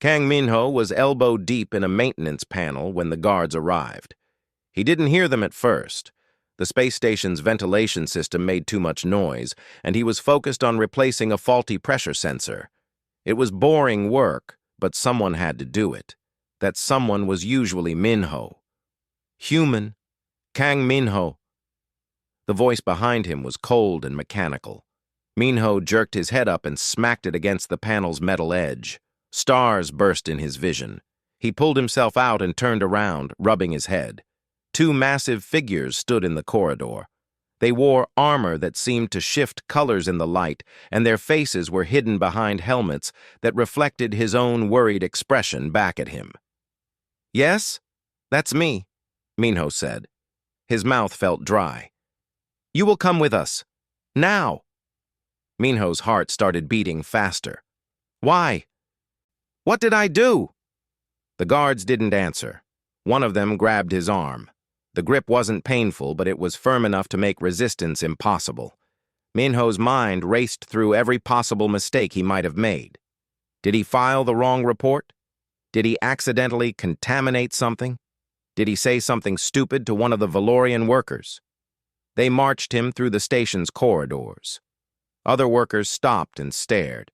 Kang Minho was elbow-deep in a maintenance panel when the guards arrived. He didn't hear them at first. The space station's ventilation system made too much noise, and he was focused on replacing a faulty pressure sensor. It was boring work, but someone had to do it. That someone was usually Minho. Human. Kang Minho. The voice behind him was cold and mechanical. Minho jerked his head up and smacked it against the panel's metal edge. Stars burst in his vision. He pulled himself out and turned around, rubbing his head. Two massive figures stood in the corridor. They wore armor that seemed to shift colors in the light, and their faces were hidden behind helmets that reflected his own worried expression back at him. "Yes, that's me," Minho said. His mouth felt dry. "You will come with us. Now." Minho's heart started beating faster. "Why? What did I do?" The guards didn't answer. One of them grabbed his arm. The grip wasn't painful, but it was firm enough to make resistance impossible. Minho's mind raced through every possible mistake he might have made. Did he file the wrong report? Did he accidentally contaminate something? Did he say something stupid to one of the Valorian workers? They marched him through the station's corridors. Other workers stopped and stared.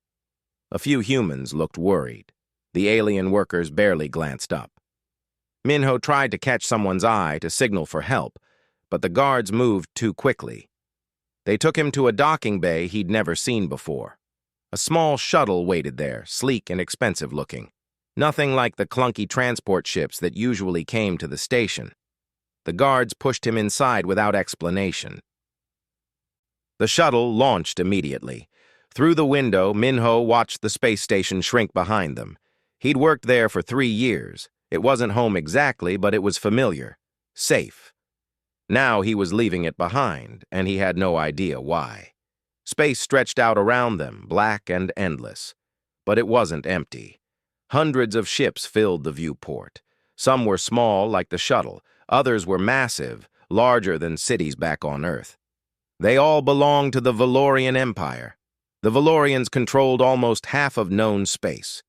A few humans looked worried. The alien workers barely glanced up. Minho tried to catch someone's eye to signal for help, but the guards moved too quickly. They took him to a docking bay he'd never seen before. A small shuttle waited there, sleek and expensive-looking. Nothing like the clunky transport ships that usually came to the station. The guards pushed him inside without explanation. The shuttle launched immediately. Through the window, Minho watched the space station shrink behind them. He'd worked there for 3 years. It wasn't home exactly, but it was familiar. Safe. Now he was leaving it behind, and he had no idea why. Space stretched out around them, black and endless. But it wasn't empty. Hundreds of ships filled the viewport. Some were small, like the shuttle. Others were massive, larger than cities back on Earth. They all belonged to the Valorian Empire. The Valorians controlled almost half of known space.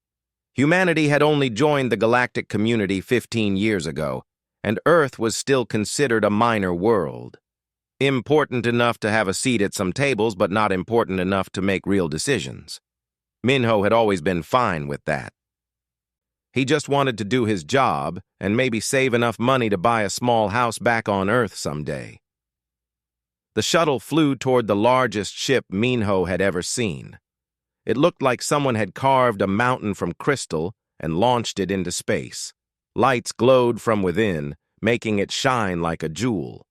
Humanity had only joined the galactic community 15 years ago, and Earth was still considered a minor world. Important enough to have a seat at some tables, but not important enough to make real decisions. Minho had always been fine with that. He just wanted to do his job and maybe save enough money to buy a small house back on Earth someday. The shuttle flew toward the largest ship Minho had ever seen. It looked like someone had carved a mountain from crystal and launched it into space. Lights glowed from within, making it shine like a jewel.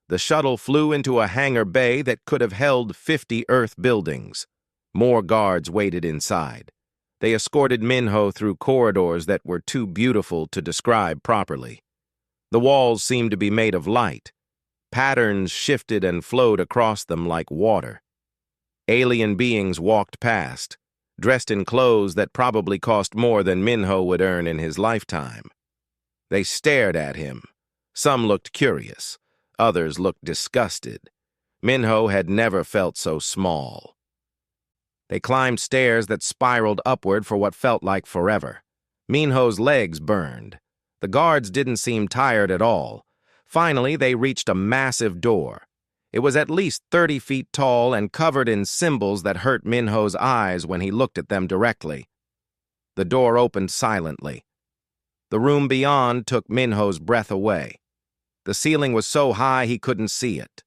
The shuttle flew into a hangar bay that could have held 50 Earth buildings. More guards waited inside. They escorted Minho through corridors that were too beautiful to describe properly. The walls seemed to be made of light. Patterns shifted and flowed across them like water. Alien beings walked past, dressed in clothes that probably cost more than Minho would earn in his lifetime. They stared at him. Some looked curious. Others looked disgusted. Minho had never felt so small. They climbed stairs that spiraled upward for what felt like forever. Minho's legs burned. The guards didn't seem tired at all. Finally, they reached a massive door. It was at least 30 feet tall and covered in symbols that hurt Minho's eyes when he looked at them directly. The door opened silently. The room beyond took Minho's breath away. The ceiling was so high he couldn't see it.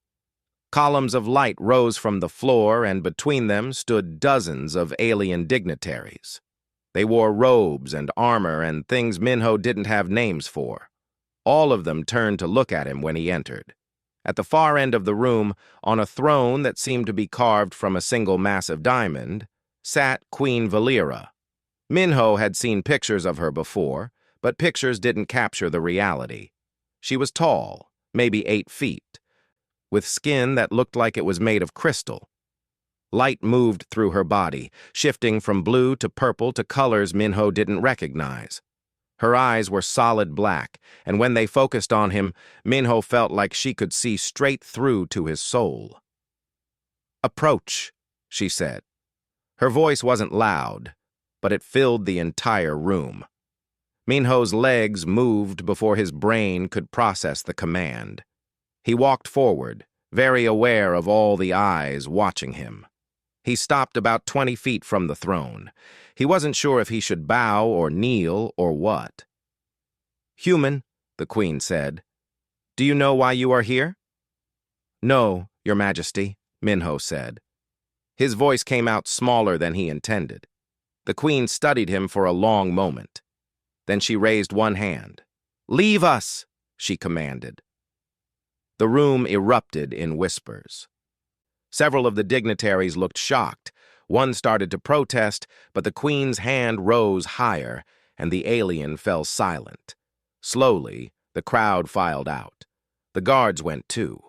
Columns of light rose from the floor, and between them stood dozens of alien dignitaries. They wore robes and armor and things Minho didn't have names for. All of them turned to look at him when he entered. At the far end of the room, on a throne that seemed to be carved from a single massive diamond, sat Queen Valera. Minho had seen pictures of her before, but pictures didn't capture the reality. She was tall, maybe 8 feet, with skin that looked like it was made of crystal. Light moved through her body, shifting from blue to purple to colors Minho didn't recognize. Her eyes were solid black, and when they focused on him, Minho felt like she could see straight through to his soul. "Approach," she said. Her voice wasn't loud. but it filled the entire room. Minho's legs moved before his brain could process the command. He walked forward, very aware of all the eyes watching him. He stopped about 20 feet from the throne. He wasn't sure if he should bow or kneel or what. "Human," the Queen said, "do you know why you are here?" "No, Your Majesty," Minho said. His voice came out smaller than he intended. The Queen studied him for a long moment. Then she raised one hand. "Leave us," she commanded. The room erupted in whispers. Several of the dignitaries looked shocked. One started to protest, but the Queen's hand rose higher, and the alien fell silent. Slowly, the crowd filed out. The guards went too.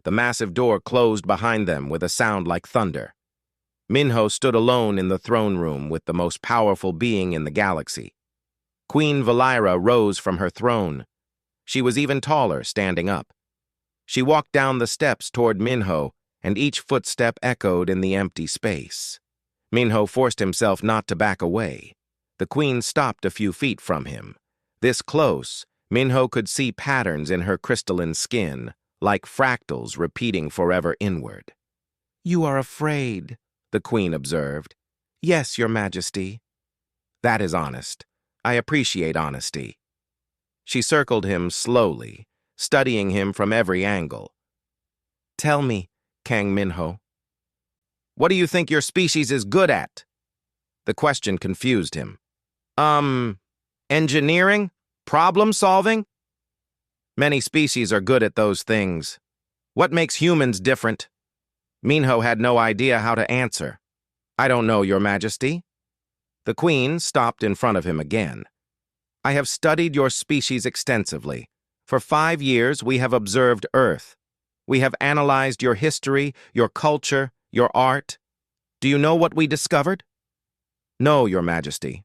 The massive door closed behind them with a sound like thunder. Minho stood alone in the throne room with the most powerful being in the galaxy. Queen Valira rose from her throne. She was even taller, standing up. She walked down the steps toward Minho, and each footstep echoed in the empty space. Minho forced himself not to back away. The Queen stopped a few feet from him. This close, Minho could see patterns in her crystalline skin, like fractals repeating forever inward. "You are afraid," the Queen observed. "Yes, Your Majesty." "That is honest. I appreciate honesty." She circled him slowly, studying him from every angle. "Tell me, Kang Minho, what do you think your species is good at?" The question confused him. Engineering? Problem solving? Many species are good at those things. What makes humans different? Minho had no idea how to answer. "I don't know, Your Majesty." The Queen stopped in front of him again. "I have studied your species extensively. For 5 years, we have observed Earth. We have analyzed your history, your culture, your art. Do you know what we discovered?" "No, Your Majesty.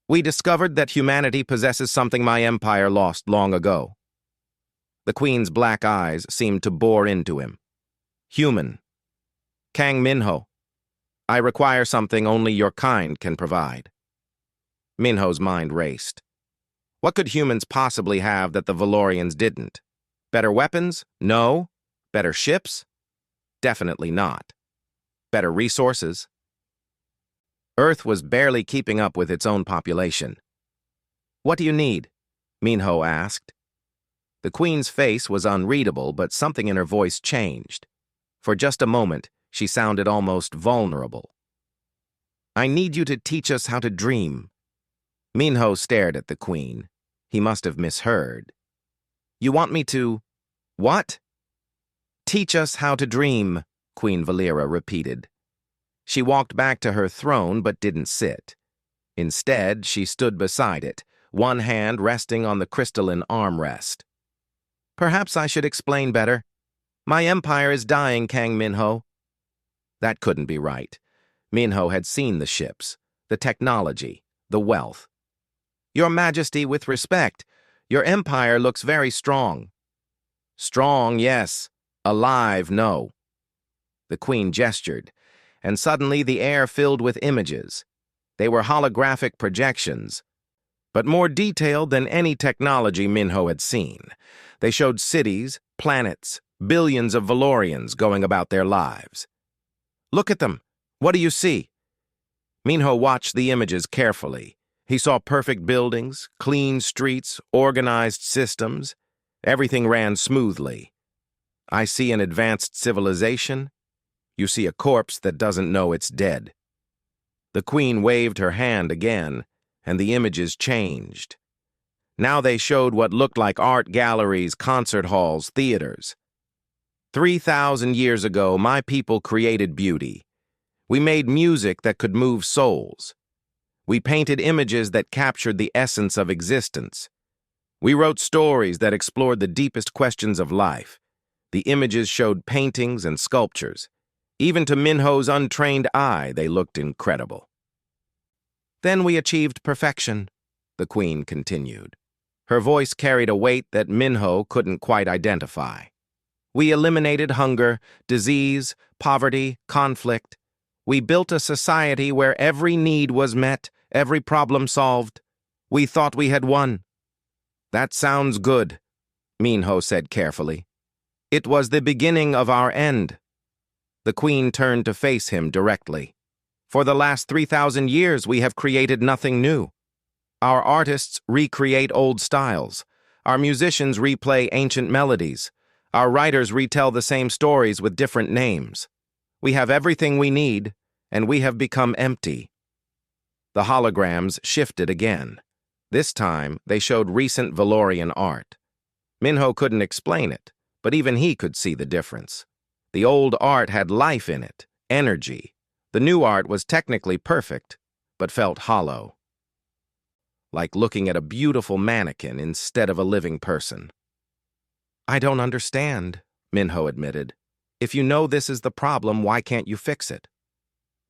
We discovered that humanity possesses something my empire lost long ago." The Queen's black eyes seemed to bore into him. "Human. Kang Minho. I require something only your kind can provide." Minho's mind raced. What could humans possibly have that the Valorians didn't? Better weapons? No. Better ships? Definitely not. Better resources? Earth was barely keeping up with its own population. "What do you need?" Minho asked. The Queen's face was unreadable, but something in her voice changed. For just a moment, she sounded almost vulnerable. "I need you to teach us how to dream." Minho stared at the Queen. He must have misheard. "You want me to... what?" "Teach us how to dream," Queen Valira repeated. She walked back to her throne but didn't sit. Instead, she stood beside it, one hand resting on the crystalline armrest. "Perhaps I should explain better. My empire is dying, Kang Minho." That couldn't be right. Minho had seen the ships, the technology, the wealth. "Your Majesty, with respect, your empire looks very strong." "Strong, yes. Alive, no." The Queen gestured, and suddenly the air filled with images. They were holographic projections, but more detailed than any technology Minho had seen. They showed cities, planets, billions of Valorians going about their lives. "Look at them. What do you see?" Minho watched the images carefully. He saw perfect buildings, clean streets, organized systems. Everything ran smoothly. "I see an advanced civilization. You see a corpse that doesn't know it's dead." The Queen waved her hand again, and the images changed. Now they showed what looked like art galleries, concert halls, theaters. 3,000 years ago, my people created beauty. We made music that could move souls. We painted images that captured the essence of existence. We wrote stories that explored the deepest questions of life. The images showed paintings and sculptures. Even to Minho's untrained eye, they looked incredible. "Then we achieved perfection," the Queen continued. Her voice carried a weight that Minho couldn't quite identify. "We eliminated hunger, disease, poverty, conflict. We built a society where every need was met Every problem solved. We thought we had won. That sounds good, Minho said carefully. It was the beginning of our end. The Queen turned to face him directly. For the last 3,000 years, we have created nothing new. Our artists recreate old styles. Our musicians replay ancient melodies. Our writers retell the same stories with different names. We have everything we need, and we have become empty. The holograms shifted again. This time, they showed recent Valorian art. Minho couldn't explain it, but even he could see the difference. The old art had life in it, energy. The new art was technically perfect, but felt hollow. Like looking at a beautiful mannequin instead of a living person. I don't understand, Minho admitted. If you know this is the problem, why can't you fix it?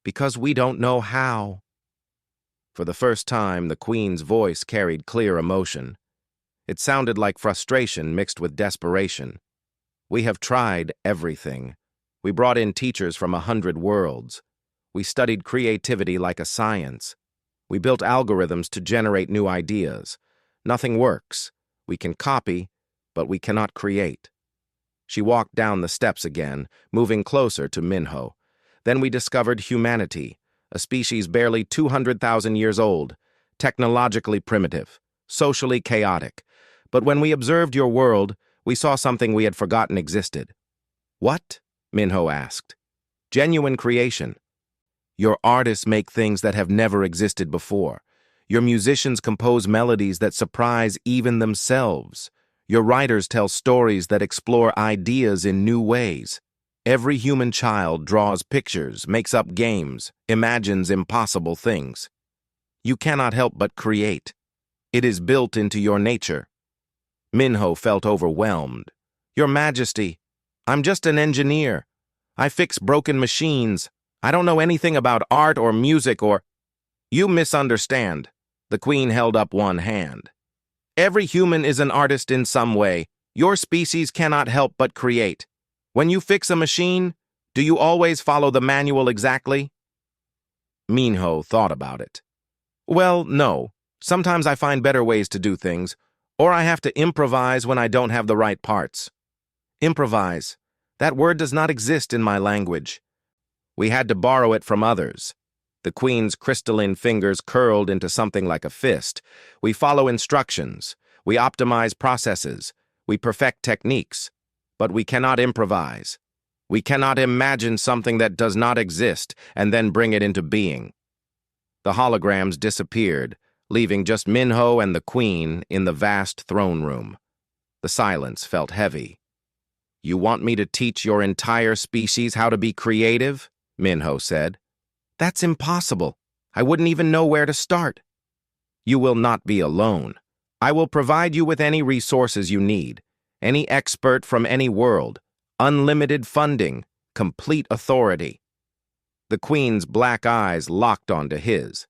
Because we don't know how. For the first time, the Queen's voice carried clear emotion. It sounded like frustration mixed with desperation. We have tried everything. We brought in teachers from 100 worlds. We studied creativity like a science. We built algorithms to generate new ideas. Nothing works. We can copy, but we cannot create. She walked down the steps again, moving closer to Minho. Then we discovered humanity, a species barely 200,000 years old, technologically primitive, socially chaotic. But when we observed your world, we saw something we had forgotten existed. What? Minho asked. Genuine creation. Your artists make things that have never existed before. Your musicians compose melodies that surprise even themselves. Your writers tell stories that explore ideas in new ways. Every human child draws pictures, makes up games, imagines impossible things. You cannot help but create. It is built into your nature. Minho felt overwhelmed. Your Majesty, I'm just an engineer. I fix broken machines. I don't know anything about art or music or... You misunderstand. The Queen held up one hand. Every human is an artist in some way. Your species cannot help but create. When you fix a machine, do you always follow the manual exactly? Minho thought about it. Well, no. Sometimes I find better ways to do things, or I have to improvise when I don't have the right parts. Improvise. That word does not exist in my language. We had to borrow it from others. The Queen's crystalline fingers curled into something like a fist. We follow instructions. We optimize processes. We perfect techniques. But we cannot improvise. We cannot imagine something that does not exist and then bring it into being. The holograms disappeared, leaving just Minho and the Queen in the vast throne room. The silence felt heavy. You want me to teach your entire species how to be creative? Minho said. That's impossible. I wouldn't even know where to start. You will not be alone. I will provide you with any resources you need, any expert from any world, unlimited funding, complete authority. The Queen's black eyes locked onto his.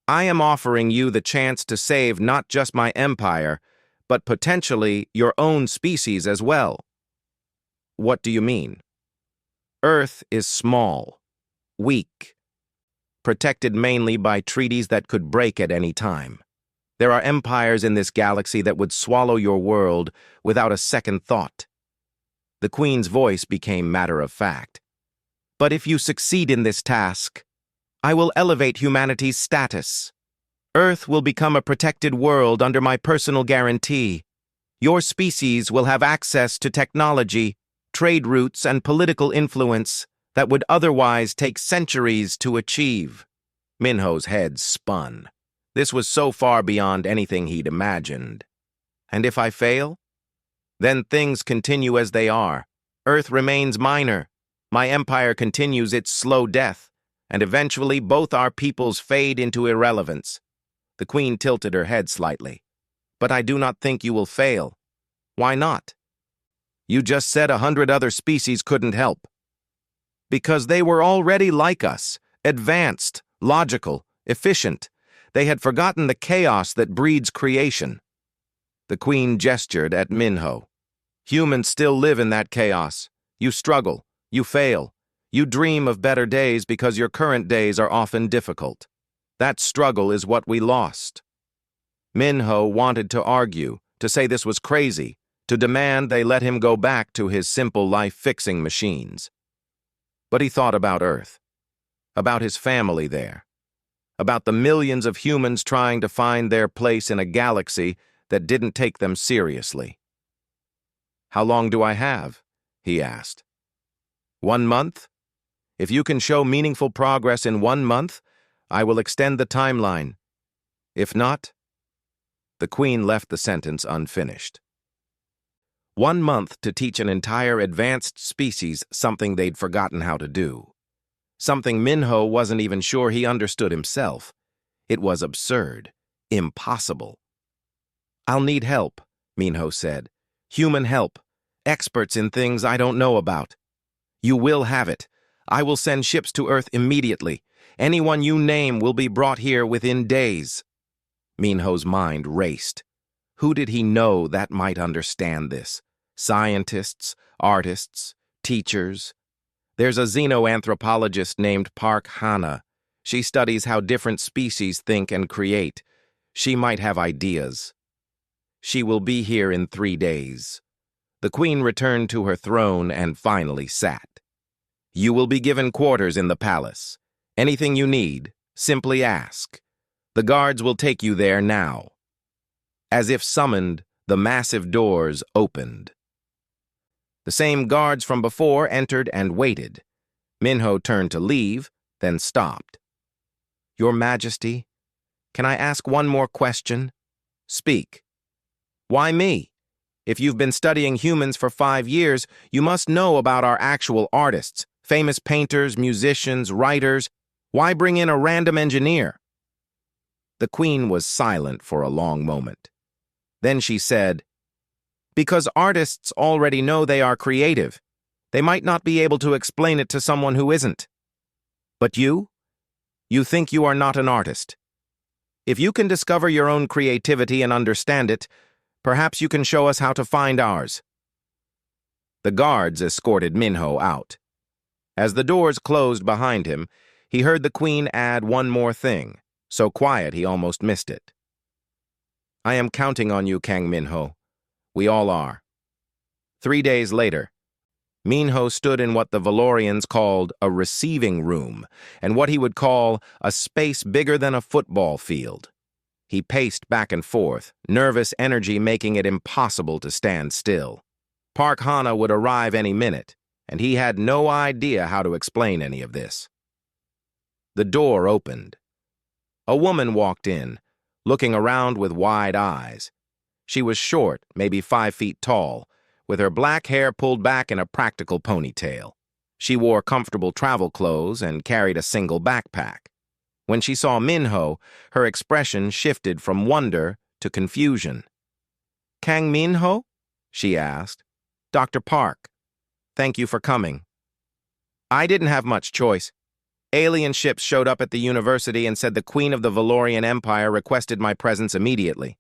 I am offering you the chance to save not just my empire, but potentially your own species as well. What do you mean? Earth is small, weak, protected mainly by treaties that could break at any time. There are empires in this galaxy that would swallow your world without a second thought. The Queen's voice became matter-of-fact. But if you succeed in this task, I will elevate humanity's status. Earth will become a protected world under my personal guarantee. Your species will have access to technology, trade routes, and political influence that would otherwise take centuries to achieve. Minho's head spun. This was so far beyond anything he'd imagined. And if I fail? Then things continue as they are. Earth remains minor. My empire continues its slow death, and eventually both our peoples fade into irrelevance. The Queen tilted her head slightly. But I do not think you will fail. Why not? You just said 100 other species couldn't help. Because they were already like us, advanced, logical, efficient. They had forgotten the chaos that breeds creation. The Queen gestured at Minho. Humans still live in that chaos. You struggle. You fail. You dream of better days because your current days are often difficult. That struggle is what we lost. Minho wanted to argue, to say this was crazy, to demand they let him go back to his simple life-fixing machines. But he thought about Earth, about his family there, about the millions of humans trying to find their place in a galaxy that didn't take them seriously. "How long do I have?" he asked. "1 month? If you can show meaningful progress in 1 month, I will extend the timeline. If not..." The Queen left the sentence unfinished. 1 month to teach an entire advanced species something they'd forgotten how to do. Something Minho wasn't even sure he understood himself. It was absurd, impossible. "I'll need help," Minho said. "Human help, experts in things I don't know about. You will have it. I will send ships to Earth immediately. Anyone you name will be brought here within days." Minho's mind raced. Who did he know that might understand this? Scientists, artists, teachers. There's a xenoanthropologist named Park Hana. She studies how different species think and create. She might have ideas. "She will be here in 3 days." The Queen returned to her throne and finally sat. "You will be given quarters in the palace. Anything you need, simply ask. The guards will take you there now." As if summoned, the massive doors opened. The same guards from before entered and waited. Minho turned to leave, then stopped. "Your Majesty, can I ask one more question?" "Speak." "Why me? If you've been studying humans for 5 years, you must know about our actual artists, famous painters, musicians, writers. Why bring in a random engineer?" The Queen was silent for a long moment. Then she said, "Because artists already know they are creative. They might not be able to explain it to someone who isn't. But you? You think you are not an artist. If you can discover your own creativity and understand it, perhaps you can show us how to find ours." The guards escorted Minho out. As the doors closed behind him, he heard the Queen add one more thing, so quiet he almost missed it. "I am counting on you, Kang Minho. We all are." 3 days later, Minho stood in what the Valorians called a receiving room, and what he would call a space bigger than a football field. He paced back and forth, nervous energy making it impossible to stand still. Park Hana would arrive any minute, and he had no idea how to explain any of this. The door opened. A woman walked in, looking around with wide eyes. She was short, maybe 5 feet tall, with her black hair pulled back in a practical ponytail. She wore comfortable travel clothes and carried a single backpack. When she saw Minho, her expression shifted from wonder to confusion. "Kang Minho?" she asked. "Dr. Park, thank you for coming." "I didn't have much choice. Alien ships showed up at the university and said the Queen of the Valorian Empire requested my presence immediately."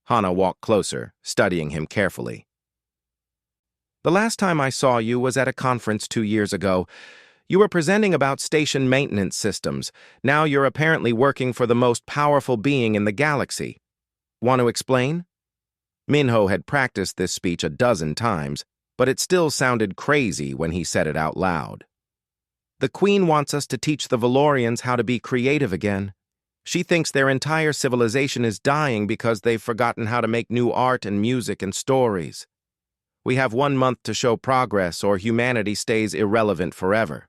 Hana walked closer, studying him carefully. "The last time I saw you was at a conference 2 years ago. You were presenting about station maintenance systems. Now you're apparently working for the most powerful being in the galaxy. Want to explain?" Minho had practiced this speech a dozen times, but it still sounded crazy when he said it out loud. "The Queen wants us to teach the Valorians how to be creative again. She thinks their entire civilization is dying because they've forgotten how to make new art and music and stories. We have 1 month to show progress or humanity stays irrelevant forever."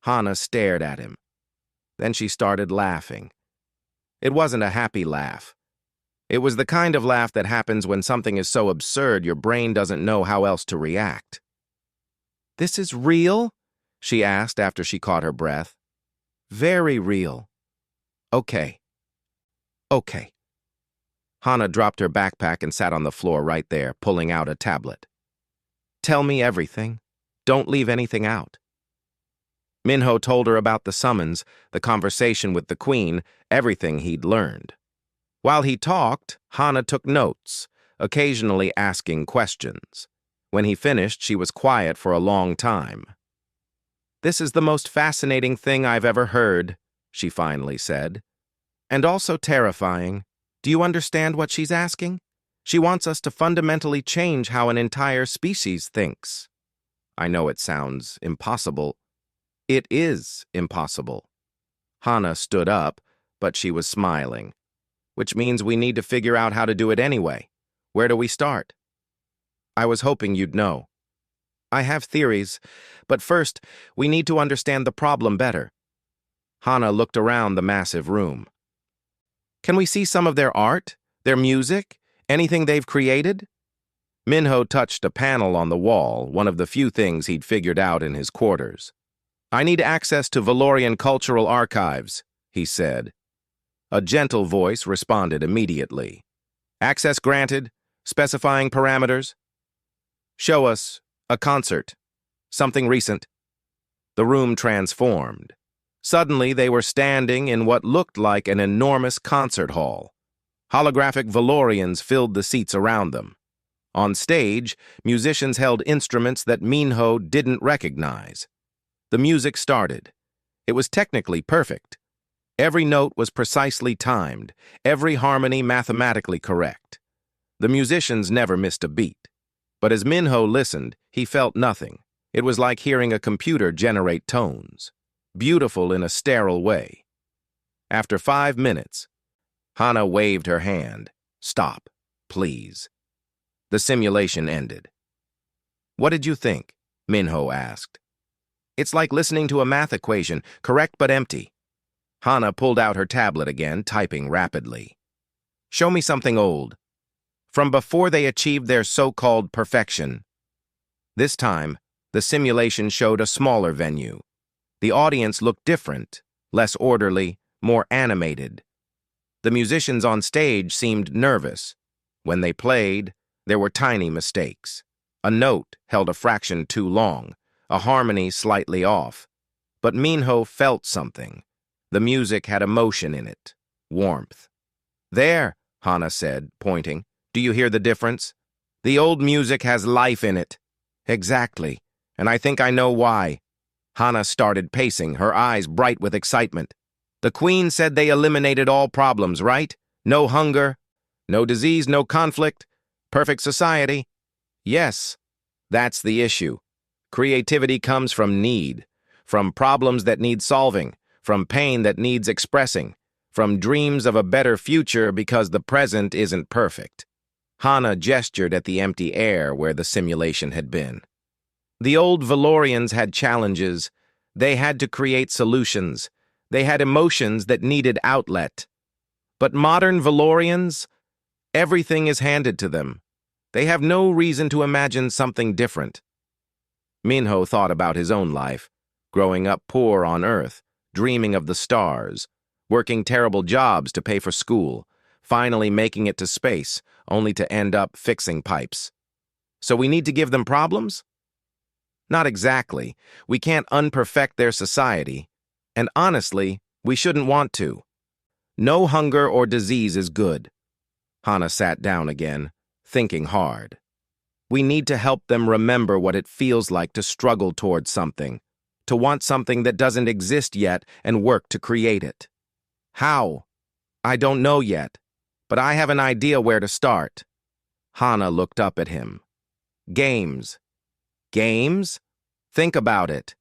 Hana stared at him. Then she started laughing. It wasn't a happy laugh. It was the kind of laugh that happens when something is so absurd your brain doesn't know how else to react. "This is real?" she asked after she caught her breath. "Very real. Okay. Okay." Hana dropped her backpack and sat on the floor right there, pulling out a tablet. "Tell me everything. Don't leave anything out." Minho told her about the summons, the conversation with the Queen, everything he'd learned. While he talked, Hana took notes, occasionally asking questions. When he finished, she was quiet for a long time. "This is the most fascinating thing I've ever heard," she finally said. "And also terrifying. Do you understand what she's asking? She wants us to fundamentally change how an entire species thinks." I know it sounds impossible. It is impossible. Hannah stood up, but she was smiling. "Which means we need to figure out how to do it anyway. Where do we start?" "I was hoping you'd know." "I have theories, but first, we need to understand the problem better." Hannah looked around the massive room. "Can we see some of their art, their music, anything they've created?" Minho touched a panel on the wall, one of the few things he'd figured out in his quarters. "I need access to Valorian cultural archives," he said. A gentle voice responded immediately. "Access granted, specifying parameters." "Show us a concert, something recent." The room transformed. Suddenly, they were standing in what looked like an enormous concert hall. Holographic Valorians filled the seats around them. On stage, musicians held instruments that Minho didn't recognize. The music started. It was technically perfect. Every note was precisely timed, every harmony mathematically correct. The musicians never missed a beat. But as Minho listened, he felt nothing. It was like hearing a computer generate tones. Beautiful in a sterile way. After 5 minutes, Hannah waved her hand. "Stop, please." The simulation ended. "What did you think?" Minho asked. "It's like listening to a math equation, correct but empty." Hannah pulled out her tablet again, typing rapidly. "Show me something old. From before they achieved their so-called perfection." This time, the simulation showed a smaller venue. The audience looked different, less orderly, more animated. The musicians on stage seemed nervous. When they played, there were tiny mistakes. A note held a fraction too long, a harmony slightly off. But Minho felt something. The music had emotion in it, warmth. "There," Hannah said, pointing. "Do you hear the difference? The old music has life in it." "Exactly, and I think I know why." Hannah started pacing, her eyes bright with excitement. "The Queen said they eliminated all problems, right? No hunger, no disease, no conflict. Perfect society." "Yes, that's the issue. Creativity comes from need, from problems that need solving, from pain that needs expressing, from dreams of a better future because the present isn't perfect." Hannah gestured at the empty air where the simulation had been. The old Valorians had challenges. They had to create solutions. They had emotions that needed outlet. But modern Valorians, everything is handed to them. They have no reason to imagine something different. Minho thought about his own life, growing up poor on Earth, dreaming of the stars, working terrible jobs to pay for school, finally making it to space, only to end up fixing pipes. So we need to give them problems? Not exactly. We can't unperfect their society. And honestly, we shouldn't want to. No hunger or disease is good. Hannah sat down again, thinking hard. We need to help them remember what it feels like to struggle towards something, to want something that doesn't exist yet and work to create it. How? I don't know yet, but I have an idea where to start. Hannah looked up at him. Games. Games? Think about it.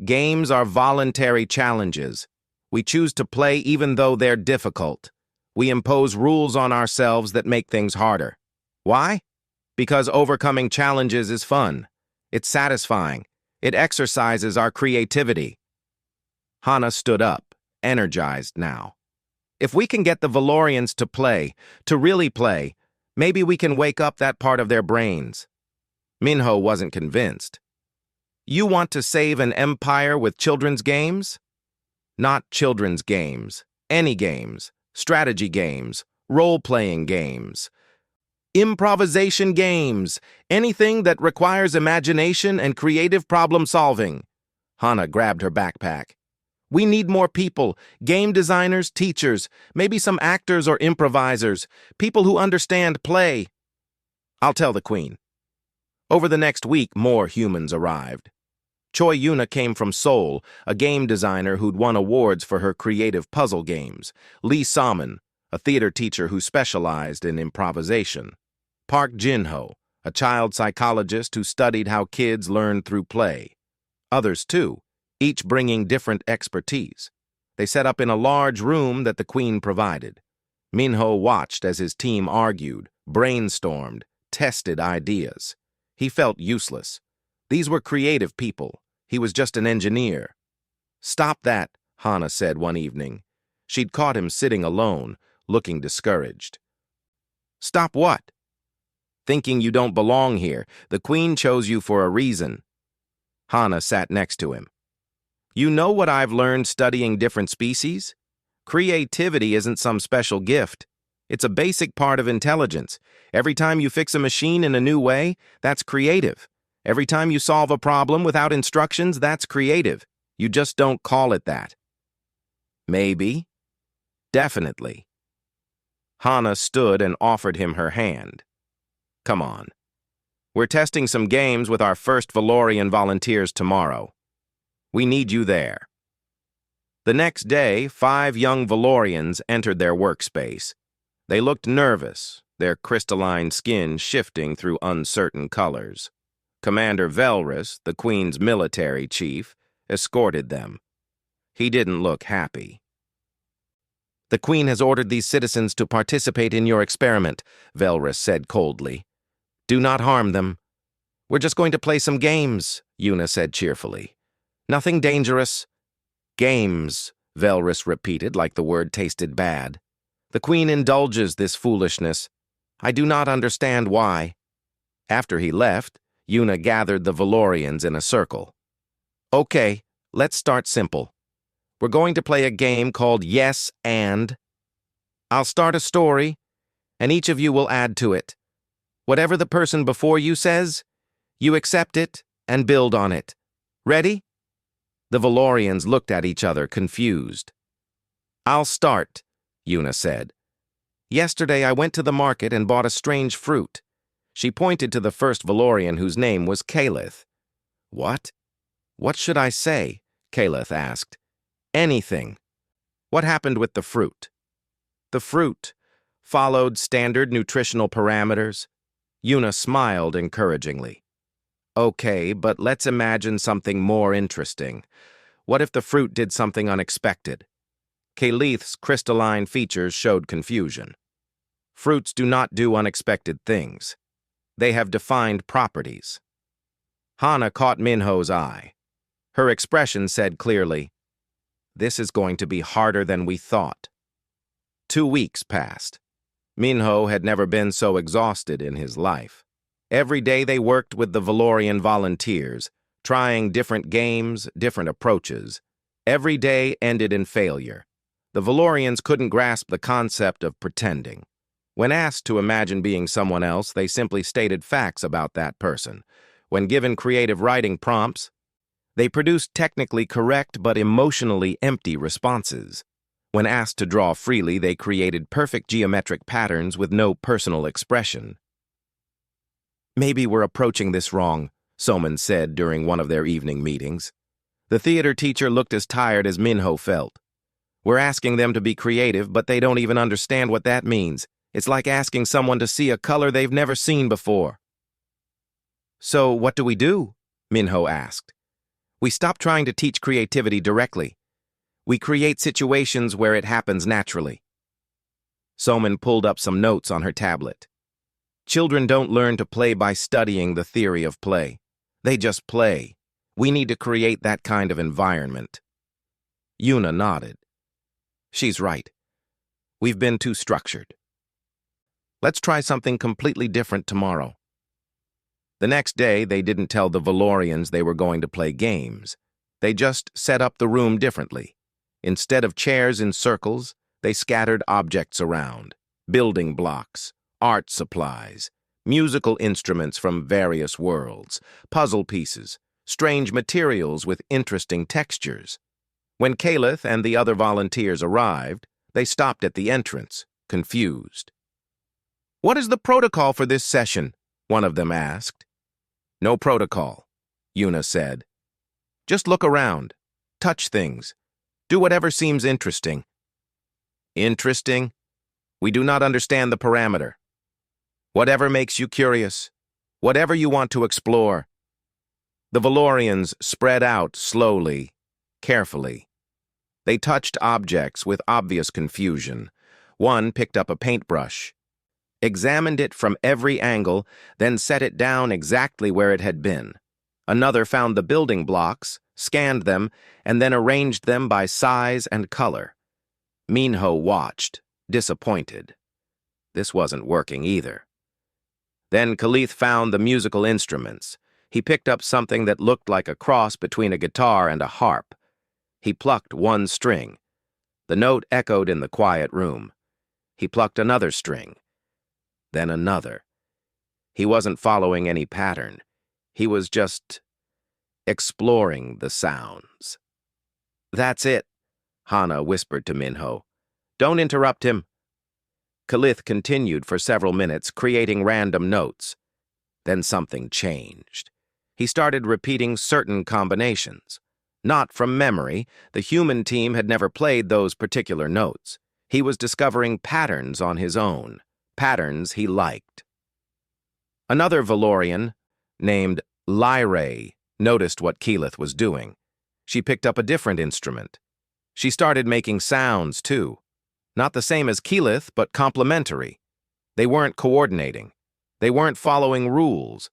Games are voluntary challenges. We choose to play even though they're difficult. We impose rules on ourselves that make things harder. Why? Because overcoming challenges is fun. It's satisfying. It exercises our creativity. Hannah stood up, energized now. If we can get the Valorians to play, to really play, maybe we can wake up that part of their brains. Minho wasn't convinced. You want to save an empire with children's games? Not children's games. Any games. Strategy games. Role-playing games. Improvisation games. Anything that requires imagination and creative problem-solving. Hannah grabbed her backpack. We need more people. Game designers, teachers, maybe some actors or improvisers. People who understand play. I'll tell the Queen. Over the next week, more humans arrived. Choi Yuna came from Seoul, a game designer who'd won awards for her creative puzzle games. Lee Salmon, a theater teacher who specialized in improvisation. Park Jin-ho, a child psychologist who studied how kids learn through play. Others, too, each bringing different expertise. They set up in a large room that the Queen provided. Minho watched as his team argued, brainstormed, tested ideas. He felt useless. These were creative people. He was just an engineer. "Stop that," Hana said one evening. She'd caught him sitting alone, looking discouraged. "Stop what?" "Thinking you don't belong here. The Queen chose you for a reason." Hana sat next to him. "You know what I've learned studying different species? Creativity isn't some special gift. It's a basic part of intelligence. Every time you fix a machine in a new way, that's creative. Every time you solve a problem without instructions, that's creative. You just don't call it that." "Maybe. Definitely." Hana stood and offered him her hand. "Come on. We're testing some games with our first Valorian volunteers tomorrow. We need you there." The next day, 5 young Valorians entered their workspace. They looked nervous, their crystalline skin shifting through uncertain colors. Commander Velrus, the Queen's military chief, escorted them. He didn't look happy. "The Queen has ordered these citizens to participate in your experiment," Velrus said coldly. "Do not harm them." "We're just going to play some games," Yuna said cheerfully. "Nothing dangerous." "Games," Velrus repeated like the word tasted bad. "The Queen indulges this foolishness. I do not understand why." After he left, Yuna gathered the Valorians in a circle. "Okay, let's start simple. We're going to play a game called Yes and. I'll start a story, and each of you will add to it. Whatever the person before you says, you accept it and build on it. Ready?" The Valorians looked at each other, confused. "I'll start," Yuna said. "Yesterday I went to the market and bought a strange fruit." She pointed to the first Valorian whose name was Kalith. "What? What should I say?" Kalith asked. "Anything. What happened with the fruit?" "The fruit followed standard nutritional parameters." Yuna smiled encouragingly. "Okay, but let's imagine something more interesting. What if the fruit did something unexpected?" Kalith's crystalline features showed confusion. "Fruits do not do unexpected things. They have defined properties." Hana caught Minho's eye. Her expression said clearly, "This is going to be harder than we thought." 2 weeks passed. Minho had never been so exhausted in his life. Every day they worked with the Valorian volunteers, trying different games, different approaches. Every day ended in failure. The Valorians couldn't grasp the concept of pretending. When asked to imagine being someone else, they simply stated facts about that person. When given creative writing prompts, they produced technically correct but emotionally empty responses. When asked to draw freely, they created perfect geometric patterns with no personal expression. "Maybe we're approaching this wrong," Soman said during one of their evening meetings. The theater teacher looked as tired as Minho felt. "We're asking them to be creative, but they don't even understand what that means. It's like asking someone to see a color they've never seen before." "So what do we do?" Minho asked. "We stop trying to teach creativity directly. We create situations where it happens naturally." Soman pulled up some notes on her tablet. "Children don't learn to play by studying the theory of play. They just play. We need to create that kind of environment." Yuna nodded. "She's right. We've been too structured. Let's try something completely different tomorrow." The next day, they didn't tell the Valorians they were going to play games. They just set up the room differently. Instead of chairs in circles, they scattered objects around: building blocks, art supplies, musical instruments from various worlds, puzzle pieces, strange materials with interesting textures. When Kalith and the other volunteers arrived, they stopped at the entrance, confused. "What is the protocol for this session?" one of them asked. "No protocol," Yuna said. Just look around. Touch things. Do whatever seems interesting. Interesting? We do not understand the parameter. Whatever makes you curious. Whatever you want to explore. The Valorians spread out slowly, carefully. They touched objects with obvious confusion. One picked up a paintbrush, examined it from every angle, then set it down exactly where it had been. Another found the building blocks, scanned them, and then arranged them by size and color. Minho watched, disappointed. This wasn't working either. Then Khalith found the musical instruments. He picked up something that looked like a cross between a guitar and a harp. He plucked one string. The note echoed in the quiet room. He plucked another string. Then another. He wasn't following any pattern. He was just exploring the sounds. "That's it," Hana whispered to Minho. "Don't interrupt him." Khalith continued for several minutes, creating random notes. Then something changed. He started repeating certain combinations. Not from memory, the human team had never played those particular notes. He was discovering patterns on his own, patterns he liked. Another Valorian, named Lyrae, noticed what Keyleth was doing. She picked up a different instrument. She started making sounds, too. Not the same as Keyleth, but complementary. They weren't coordinating. They weren't following rules.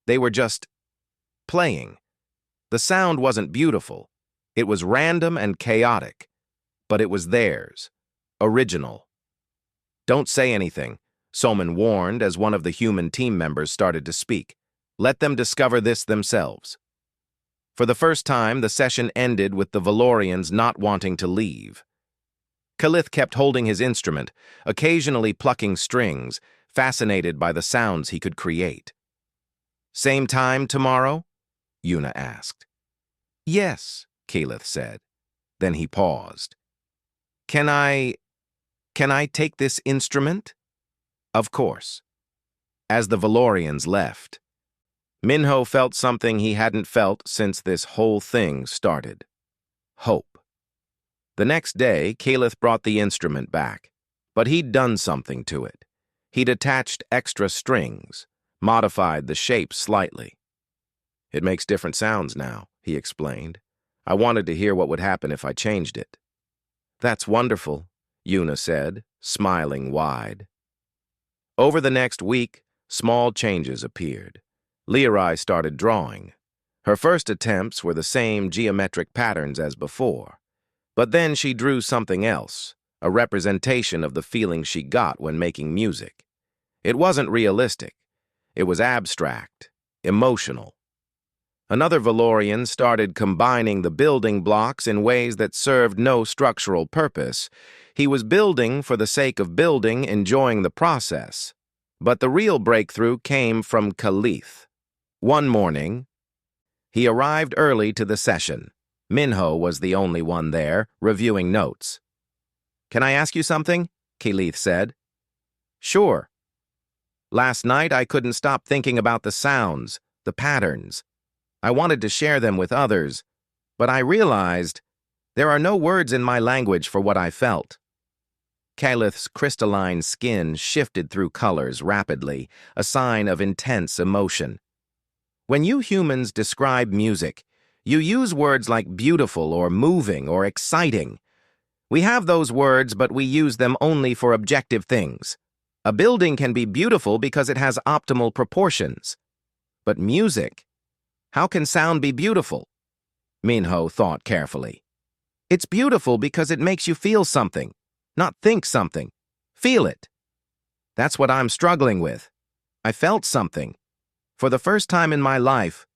They were just playing. The sound wasn't beautiful. It was random and chaotic. But it was theirs. Original. "Don't say anything," Soman warned as one of the human team members started to speak. "Let them discover this themselves." For the first time, the session ended with the Valorians not wanting to leave. Khalith kept holding his instrument, occasionally plucking strings, fascinated by the sounds he could create. "Same time tomorrow?" Yuna asked. "Yes," Khalith said. Then he paused. Can I take this instrument?" "Of course." As the Valorians left, Minho felt something he hadn't felt since this whole thing started. Hope. The next day, Khalith brought the instrument back, but he'd done something to it. He'd attached extra strings, modified the shape slightly. "It makes different sounds now," he explained. "I wanted to hear what would happen if I changed it." "That's wonderful," Yuna said, smiling wide. Over the next week, small changes appeared. Lyrae started drawing. Her first attempts were the same geometric patterns as before. But then she drew something else, a representation of the feeling she got when making music. It wasn't realistic. It was abstract, emotional. Another Valorian started combining the building blocks in ways that served no structural purpose. He was building for the sake of building, enjoying the process. But the real breakthrough came from Khalith. One morning, he arrived early to the session. Minho was the only one there, reviewing notes. "Can I ask you something?" Khalith said. "Sure." "Last night I couldn't stop thinking about the sounds, the patterns. I wanted to share them with others, but I realized there are no words in my language for what I felt." Khalith's crystalline skin shifted through colors rapidly, a sign of intense emotion. "When you humans describe music, you use words like beautiful or moving or exciting. We have those words, but we use them only for objective things. A building can be beautiful because it has optimal proportions. But music, how can sound be beautiful?" Minho thought carefully. "It's beautiful because it makes you feel something, not think something. Feel it. That's what I'm struggling with. I felt something. For the first time in my life,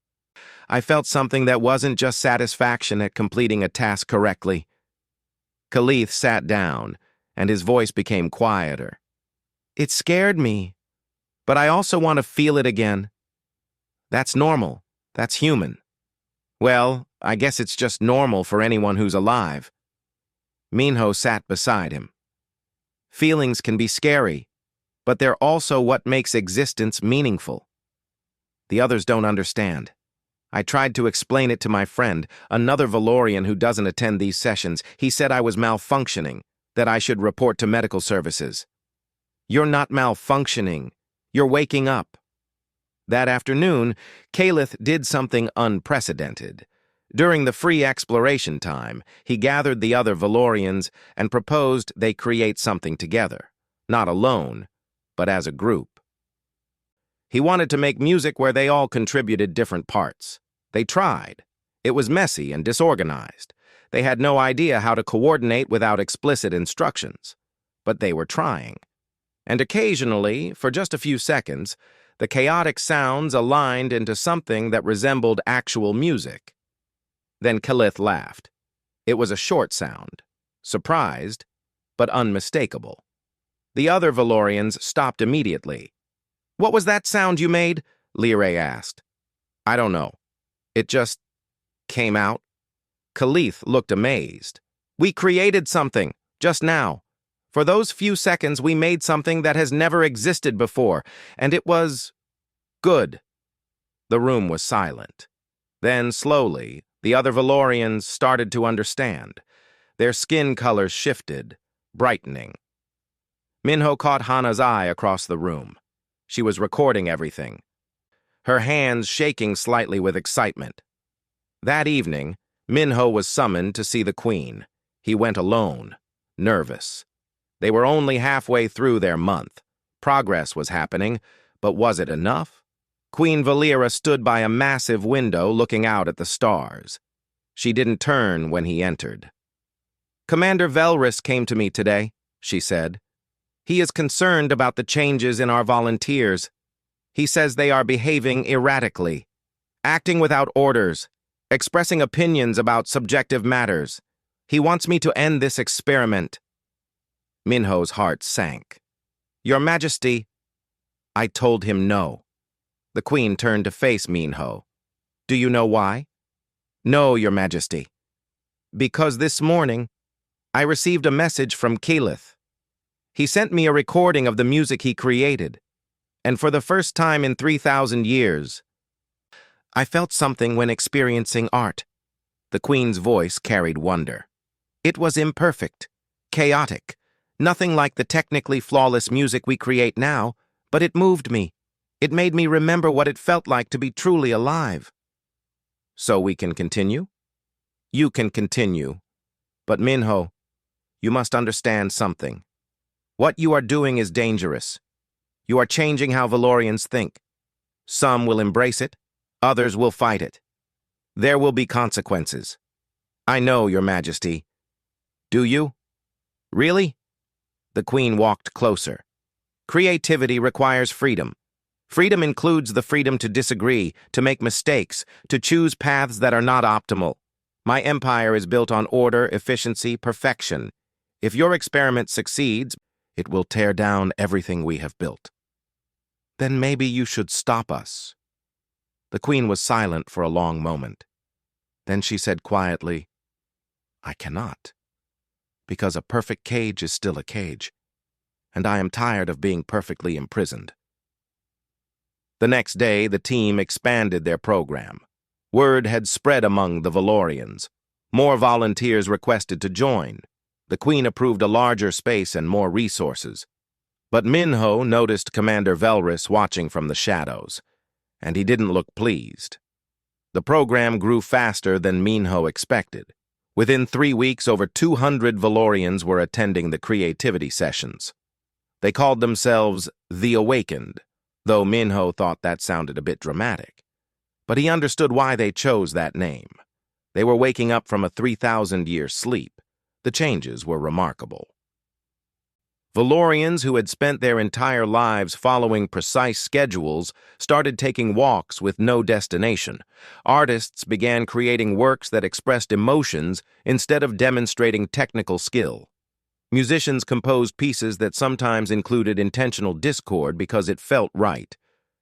I felt something that wasn't just satisfaction at completing a task correctly." Khalith sat down, and his voice became quieter. "It scared me, but I also want to feel it again. That's normal. That's human. Well, I guess it's just normal for anyone who's alive." Minho sat beside him. "Feelings can be scary, but they're also what makes existence meaningful. The others don't understand. I tried to explain it to my friend, another Valorian who doesn't attend these sessions. He said I was malfunctioning, that I should report to medical services. You're not malfunctioning. You're waking up. That afternoon, Calith did something unprecedented. During the free exploration time, he gathered the other Valorians and proposed they create something together, not alone, but as a group. He wanted to make music where they all contributed different parts. They tried. It was messy and disorganized. They had no idea how to coordinate without explicit instructions. But they were trying. And occasionally, for just a few seconds, the chaotic sounds aligned into something that resembled actual music. Then Calith laughed. It was a short sound, surprised, but unmistakable. The other Valorians stopped immediately. "What was that sound you made?" Lyrae asked. "I don't know. It just came out." Calith looked amazed. "We created something, just now. For those few seconds, we made something that has never existed before, and it was good." The room was silent. Then, slowly, the other Valorians started to understand. Their skin colors shifted, brightening. Minho caught Hana's eye across the room. She was recording everything, her hands shaking slightly with excitement. That evening, Minho was summoned to see the Queen. He went alone, nervous. They were only halfway through their month. Progress was happening, but was it enough? Queen Valera stood by a massive window looking out at the stars. She didn't turn when he entered. "Commander Velrus came to me today," she said. "He is concerned about the changes in our volunteers. He says they are behaving erratically, acting without orders, expressing opinions about subjective matters. He wants me to end this experiment." Minho's heart sank. "Your Majesty," I told him no. The Queen turned to face Minho. "Do you know why?" "No, Your Majesty. Because this morning, I received a message from Calith. He sent me a recording of the music he created, and for the first time in 3,000 years, I felt something when experiencing art." The Queen's voice carried wonder. "It was imperfect, chaotic, nothing like the technically flawless music we create now, but it moved me. It made me remember what it felt like to be truly alive." "So we can continue?" "You can continue. But Minho, you must understand something. What you are doing is dangerous. You are changing how Valorians think. Some will embrace it, others will fight it. There will be consequences. I know, Your Majesty." "Do you? Really?" The Queen walked closer. "Creativity requires freedom. Freedom includes the freedom to disagree, to make mistakes, to choose paths that are not optimal. My empire is built on order, efficiency, perfection. If your experiment succeeds, it will tear down everything we have built." "Then maybe you should stop us." The Queen was silent for a long moment. Then she said quietly, "I cannot, because a perfect cage is still a cage, and I am tired of being perfectly imprisoned." The next day, the team expanded their program. Word had spread among the Valorians. More volunteers requested to join. The Queen approved a larger space and more resources. But Minho noticed Commander Velrus watching from the shadows, and he didn't look pleased. The program grew faster than Minho expected. Within 3 weeks, over 200 Valorians were attending the creativity sessions. They called themselves the Awakened, though Minho thought that sounded a bit dramatic. But he understood why they chose that name. They were waking up from a 3,000-year sleep. The changes were remarkable. Valorians who had spent their entire lives following precise schedules started taking walks with no destination. Artists began creating works that expressed emotions instead of demonstrating technical skill. Musicians composed pieces that sometimes included intentional discord because it felt right,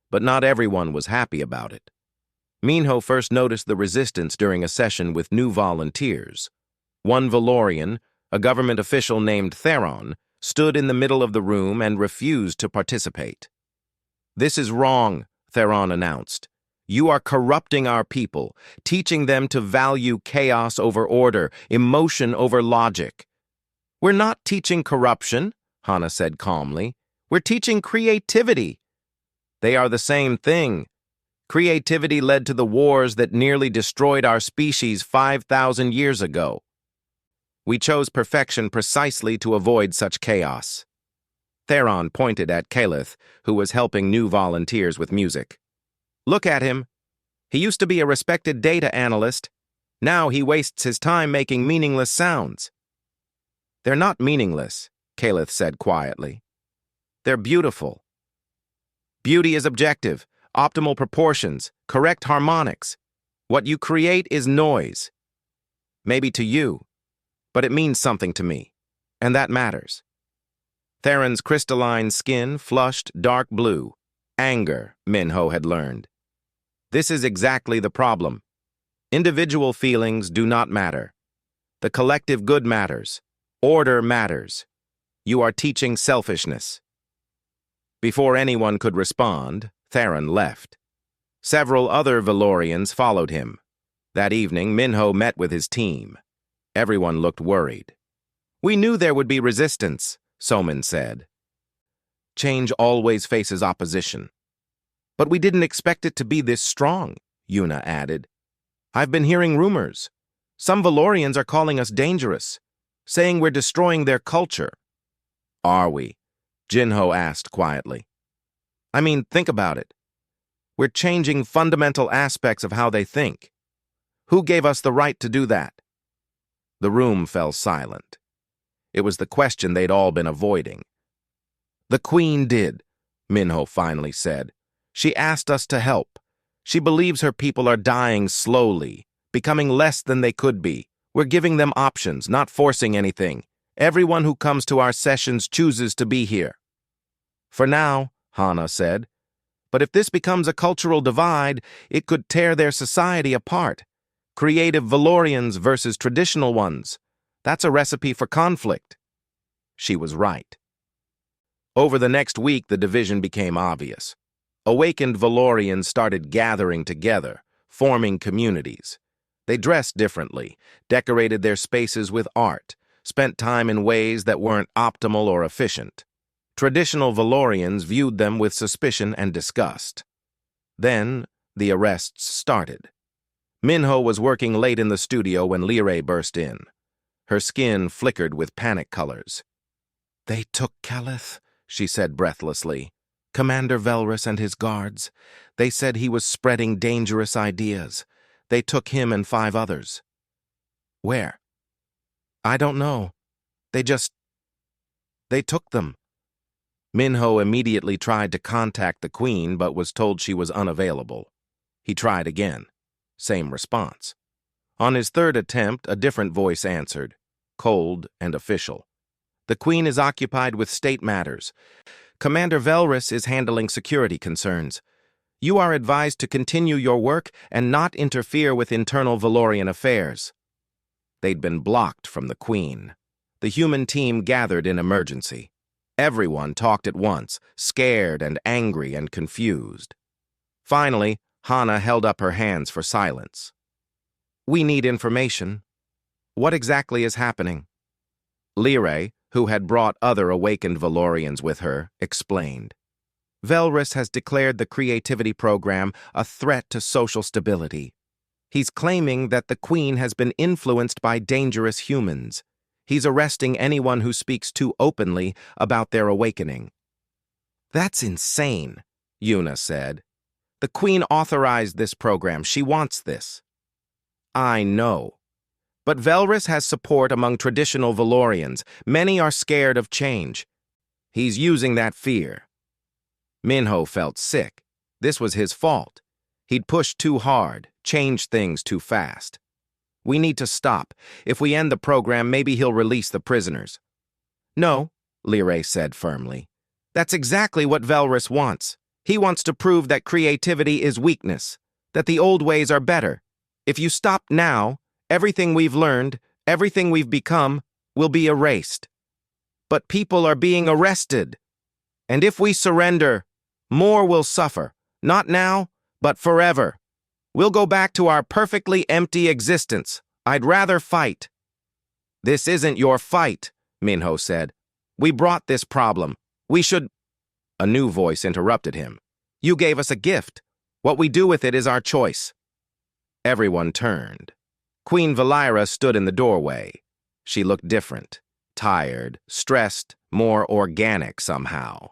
but not everyone was happy about it. Minho first noticed the resistance during a session with new volunteers. One Valorian, a government official named Theron, stood in the middle of the room and refused to participate. "This is wrong," Theron announced. You are corrupting our people, teaching them to value chaos over order, emotion over logic. We're not teaching corruption, Hana said calmly. We're teaching creativity. They are the same thing. Creativity led to the wars that nearly destroyed our species 5,000 years ago. We chose perfection precisely to avoid such chaos. Theron pointed at Calith, who was helping new volunteers with music. Look at him. He used to be a respected data analyst. Now he wastes his time making meaningless sounds. They're not meaningless, Calith said quietly. They're beautiful. Beauty is objective, optimal proportions, correct harmonics. What you create is noise. Maybe to you, but it means something to me, and that matters. Theron's crystalline skin flushed dark blue. Anger, Minho had learned. This is exactly the problem. Individual feelings do not matter. The collective good matters. Order matters. You are teaching selfishness. Before anyone could respond, Theron left. Several other Valorians followed him. That evening, Minho met with his team. Everyone looked worried. We knew there would be resistance, Soman said. Change always faces opposition. But we didn't expect it to be this strong, Yuna added. I've been hearing rumors. Some Valorians are calling us dangerous, saying we're destroying their culture. Are we? Jinho asked quietly. I mean, think about it. We're changing fundamental aspects of how they think. Who gave us the right to do that? The room fell silent. It was the question they'd all been avoiding. The Queen did, Minho finally said. She asked us to help. She believes her people are dying slowly, becoming less than they could be. We're giving them options, not forcing anything. Everyone who comes to our sessions chooses to be here. For now, Hana said. But if this becomes a cultural divide, it could tear their society apart. Creative Valorians versus traditional ones. That's a recipe for conflict. She was right. Over the next week, the division became obvious. Awakened Valorians started gathering together, forming communities. They dressed differently, decorated their spaces with art, spent time in ways that weren't optimal or efficient. Traditional Valorians viewed them with suspicion and disgust. Then, the arrests started. Minho was working late in the studio when Lyrae burst in. Her skin flickered with panic colors. They took Calith, she said breathlessly. Commander Velrus and his guards. They said he was spreading dangerous ideas. They took him and 5 others. Where? I don't know. They took them. Minho immediately tried to contact the Queen, but was told she was unavailable. He tried again. Same response. On his third attempt, a different voice answered, cold and official. The Queen is occupied with state matters. Commander Velrus is handling security concerns. You are advised to continue your work and not interfere with internal Valorian affairs. They'd been blocked from the Queen. The human team gathered in emergency. Everyone talked at once, scared and angry and confused. Finally, Hana held up her hands for silence. We need information. What exactly is happening? Lyrae, who had brought other awakened Valorians with her, explained. Velrus has declared the creativity program a threat to social stability. He's claiming that the Queen has been influenced by dangerous humans. He's arresting anyone who speaks too openly about their awakening. That's insane, Yuna said. The Queen authorized this program. She wants this. I know. But Velrus has support among traditional Valorians. Many are scared of change. He's using that fear. Minho felt sick. This was his fault. He'd pushed too hard, changed things too fast. We need to stop. If we end the program, maybe he'll release the prisoners. No, Lyrae said firmly. That's exactly what Velrus wants. He wants to prove that creativity is weakness, that the old ways are better. If you stop now, everything we've learned, everything we've become, will be erased. But people are being arrested. And if we surrender, more will suffer, not now, but forever. We'll go back to our perfectly empty existence. I'd rather fight." "This isn't your fight," Minho said. "We brought this problem. We should—" A new voice interrupted him. "You gave us a gift. What we do with it is our choice." Everyone turned. Queen Valira stood in the doorway. She looked different, tired, stressed, more organic somehow.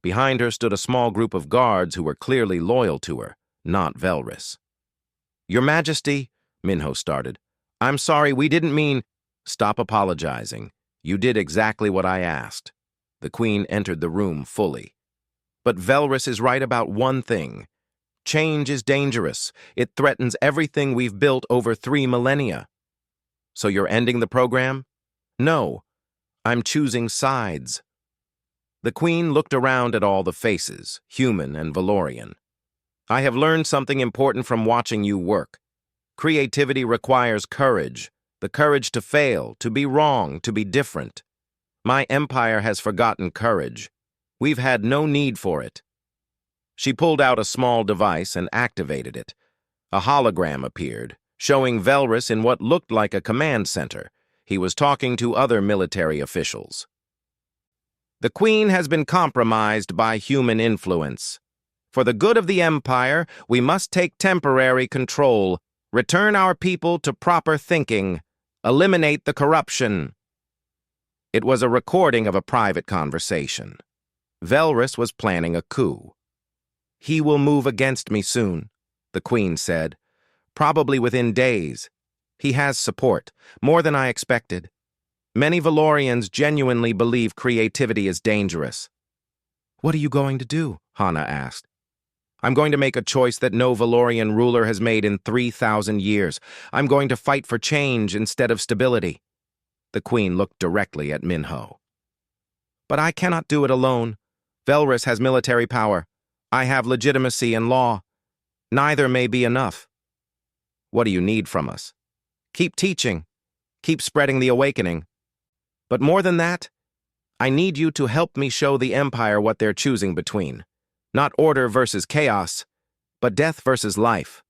Behind her stood a small group of guards who were clearly loyal to her, not Velrus. "Your Majesty," Minho started, "I'm sorry, we didn't mean—" "Stop apologizing. You did exactly what I asked." The Queen entered the room fully. "But Velrus is right about one thing. Change is dangerous. It threatens everything we've built over 3 millennia. So you're ending the program?" "No. I'm choosing sides." The Queen looked around at all the faces, human and Valorian. "I have learned something important from watching you work. Creativity requires courage, the courage to fail, to be wrong, to be different. My empire has forgotten courage. We've had no need for it." She pulled out a small device and activated it. A hologram appeared, showing Velrus in what looked like a command center. He was talking to other military officials. "The Queen has been compromised by human influence. For the good of the Empire, we must take temporary control, return our people to proper thinking, eliminate the corruption." It was a recording of a private conversation. Velrus was planning a coup. "He will move against me soon," the Queen said. "Probably within days. He has support, more than I expected. Many Valorians genuinely believe creativity is dangerous." "What are you going to do?" Hana asked. "I'm going to make a choice that no Valorian ruler has made in 3,000 years. I'm going to fight for change instead of stability." The Queen looked directly at Minho. "But I cannot do it alone. Velrus has military power. I have legitimacy and law. Neither may be enough." "What do you need from us?" "Keep teaching. Keep spreading the awakening. But more than that, I need you to help me show the Empire what they're choosing between. Not order versus chaos, but death versus life."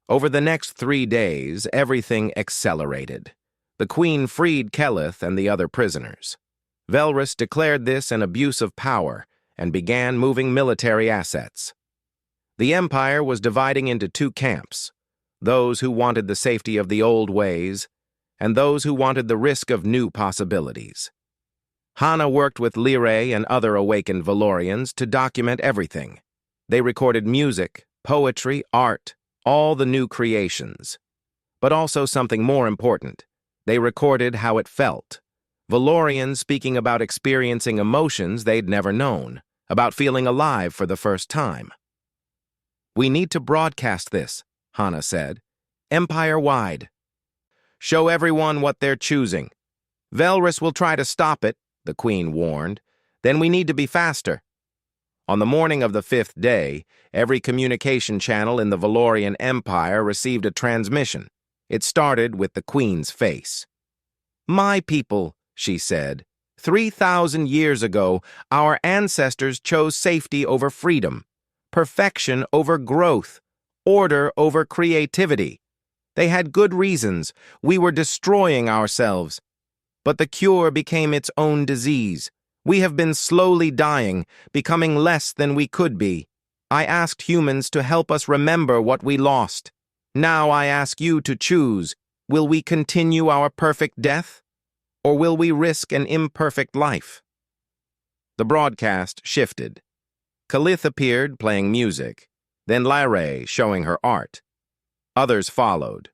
Over the next 3 days, everything accelerated. The Queen freed Kelith and the other prisoners. Velrus declared this an abuse of power and began moving military assets. The Empire was dividing into 2 camps, those who wanted the safety of the old ways and those who wanted the risk of new possibilities. Hana worked with Lyrae and other awakened Valorians to document everything. They recorded music, poetry, art, all the new creations. But also something more important. They recorded how it felt. Valorians speaking about experiencing emotions they'd never known, about feeling alive for the first time. "We need to broadcast this," Hana said, "empire-wide. Show everyone what they're choosing. Velrus will try to stop it," the Queen warned. "Then we need to be faster." On the morning of the 5th day, every communication channel in the Valorian Empire received a transmission. It started with the Queen's face. "My people," she said, 3,000 years ago, our ancestors chose safety over freedom, perfection over growth, order over creativity. They had good reasons. We were destroying ourselves. But the cure became its own disease. We have been slowly dying, becoming less than we could be. I asked humans to help us remember what we lost. Now I ask you to choose. Will we continue our perfect death? Or will we risk an imperfect life?" The broadcast shifted. Kelith appeared, playing music, then Lyrae showing her art. Others followed.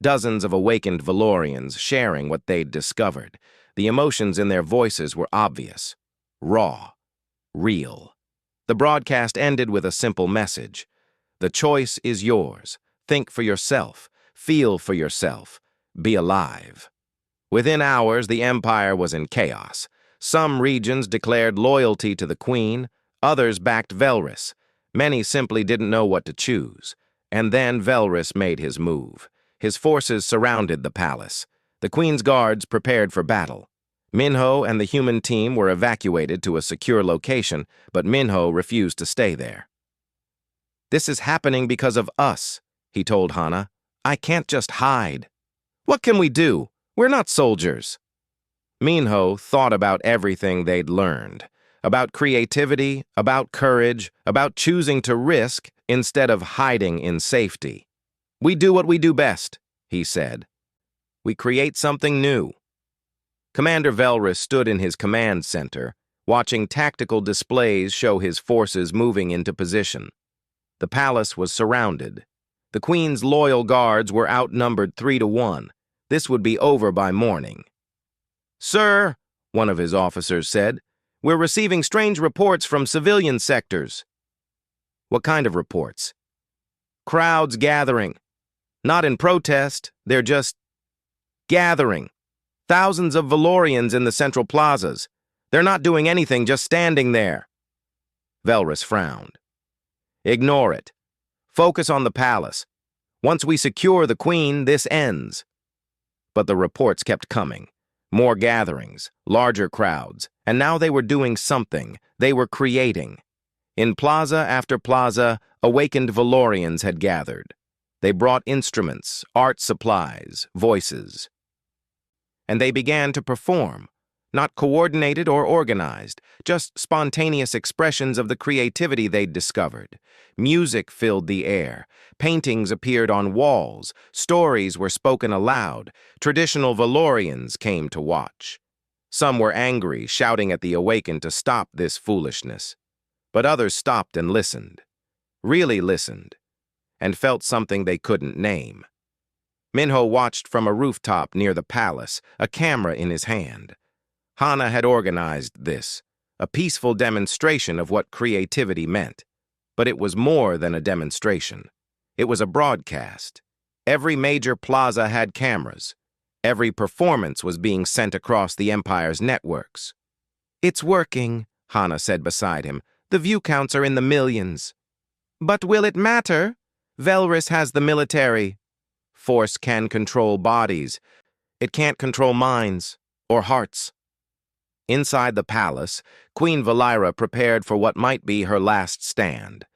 Dozens of awakened Valorians sharing what they'd discovered. The emotions in their voices were obvious, raw, real. The broadcast ended with a simple message. The choice is yours. Think for yourself. Feel for yourself. Be alive. Within hours, the Empire was in chaos. Some regions declared loyalty to the Queen. Others backed Velrus. Many simply didn't know what to choose. And then Velrus made his move. His forces surrounded the palace. The Queen's guards prepared for battle. Minho and the human team were evacuated to a secure location, but Minho refused to stay there. This is happening because of us, he told Hana. I can't just hide. What can we do? We're not soldiers. Minho thought about everything they'd learned. About creativity, about courage, about choosing to risk instead of hiding in safety. We do what we do best, he said. We create something new. Commander Velrus stood in his command center, watching tactical displays show his forces moving into position. The palace was surrounded. The Queen's loyal guards were outnumbered 3-1. This would be over by morning. Sir, one of his officers said, we're receiving strange reports from civilian sectors. What kind of reports? Crowds gathering. Not in protest, they're just gathering. Thousands of Valorians in the central plazas. They're not doing anything, just standing there. Velrus frowned. Ignore it. Focus on the palace. Once we secure the Queen, this ends. But the reports kept coming. More gatherings, larger crowds, and now they were doing something. They were creating. In plaza after plaza, awakened Valorians had gathered. They brought instruments, art supplies, voices. And they began to perform. Not coordinated or organized, just spontaneous expressions of the creativity they'd discovered. Music filled the air. Paintings appeared on walls. Stories were spoken aloud. Traditional Valorians came to watch. Some were angry, shouting at the awakened to stop this foolishness. But others stopped and listened. Really listened. And felt something they couldn't name. Minho watched from a rooftop near the palace, a camera in his hand. Hana had organized this, a peaceful demonstration of what creativity meant. But it was more than a demonstration. It was a broadcast. Every major plaza had cameras. Every performance was being sent across the Empire's networks. It's working, Hana said beside him. The view counts are in the millions. But will it matter? Velrus has the military. Force can control bodies. It can't control minds or hearts. Inside the palace, Queen Valira prepared for what might be her last stand.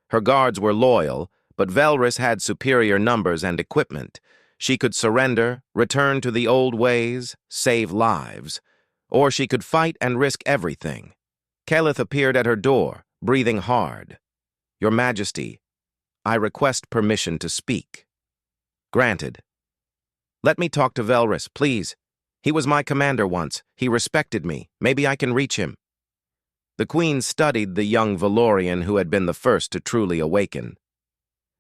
Her guards were loyal, but Velrus had superior numbers and equipment. She could surrender, return to the old ways, save lives. Or she could fight and risk everything. Kelith appeared at her door, breathing hard. Your Majesty, I request permission to speak. Granted. Let me talk to Velrus, please. He was my commander once. He respected me. Maybe I can reach him. The Queen studied the young Valorian who had been the first to truly awaken.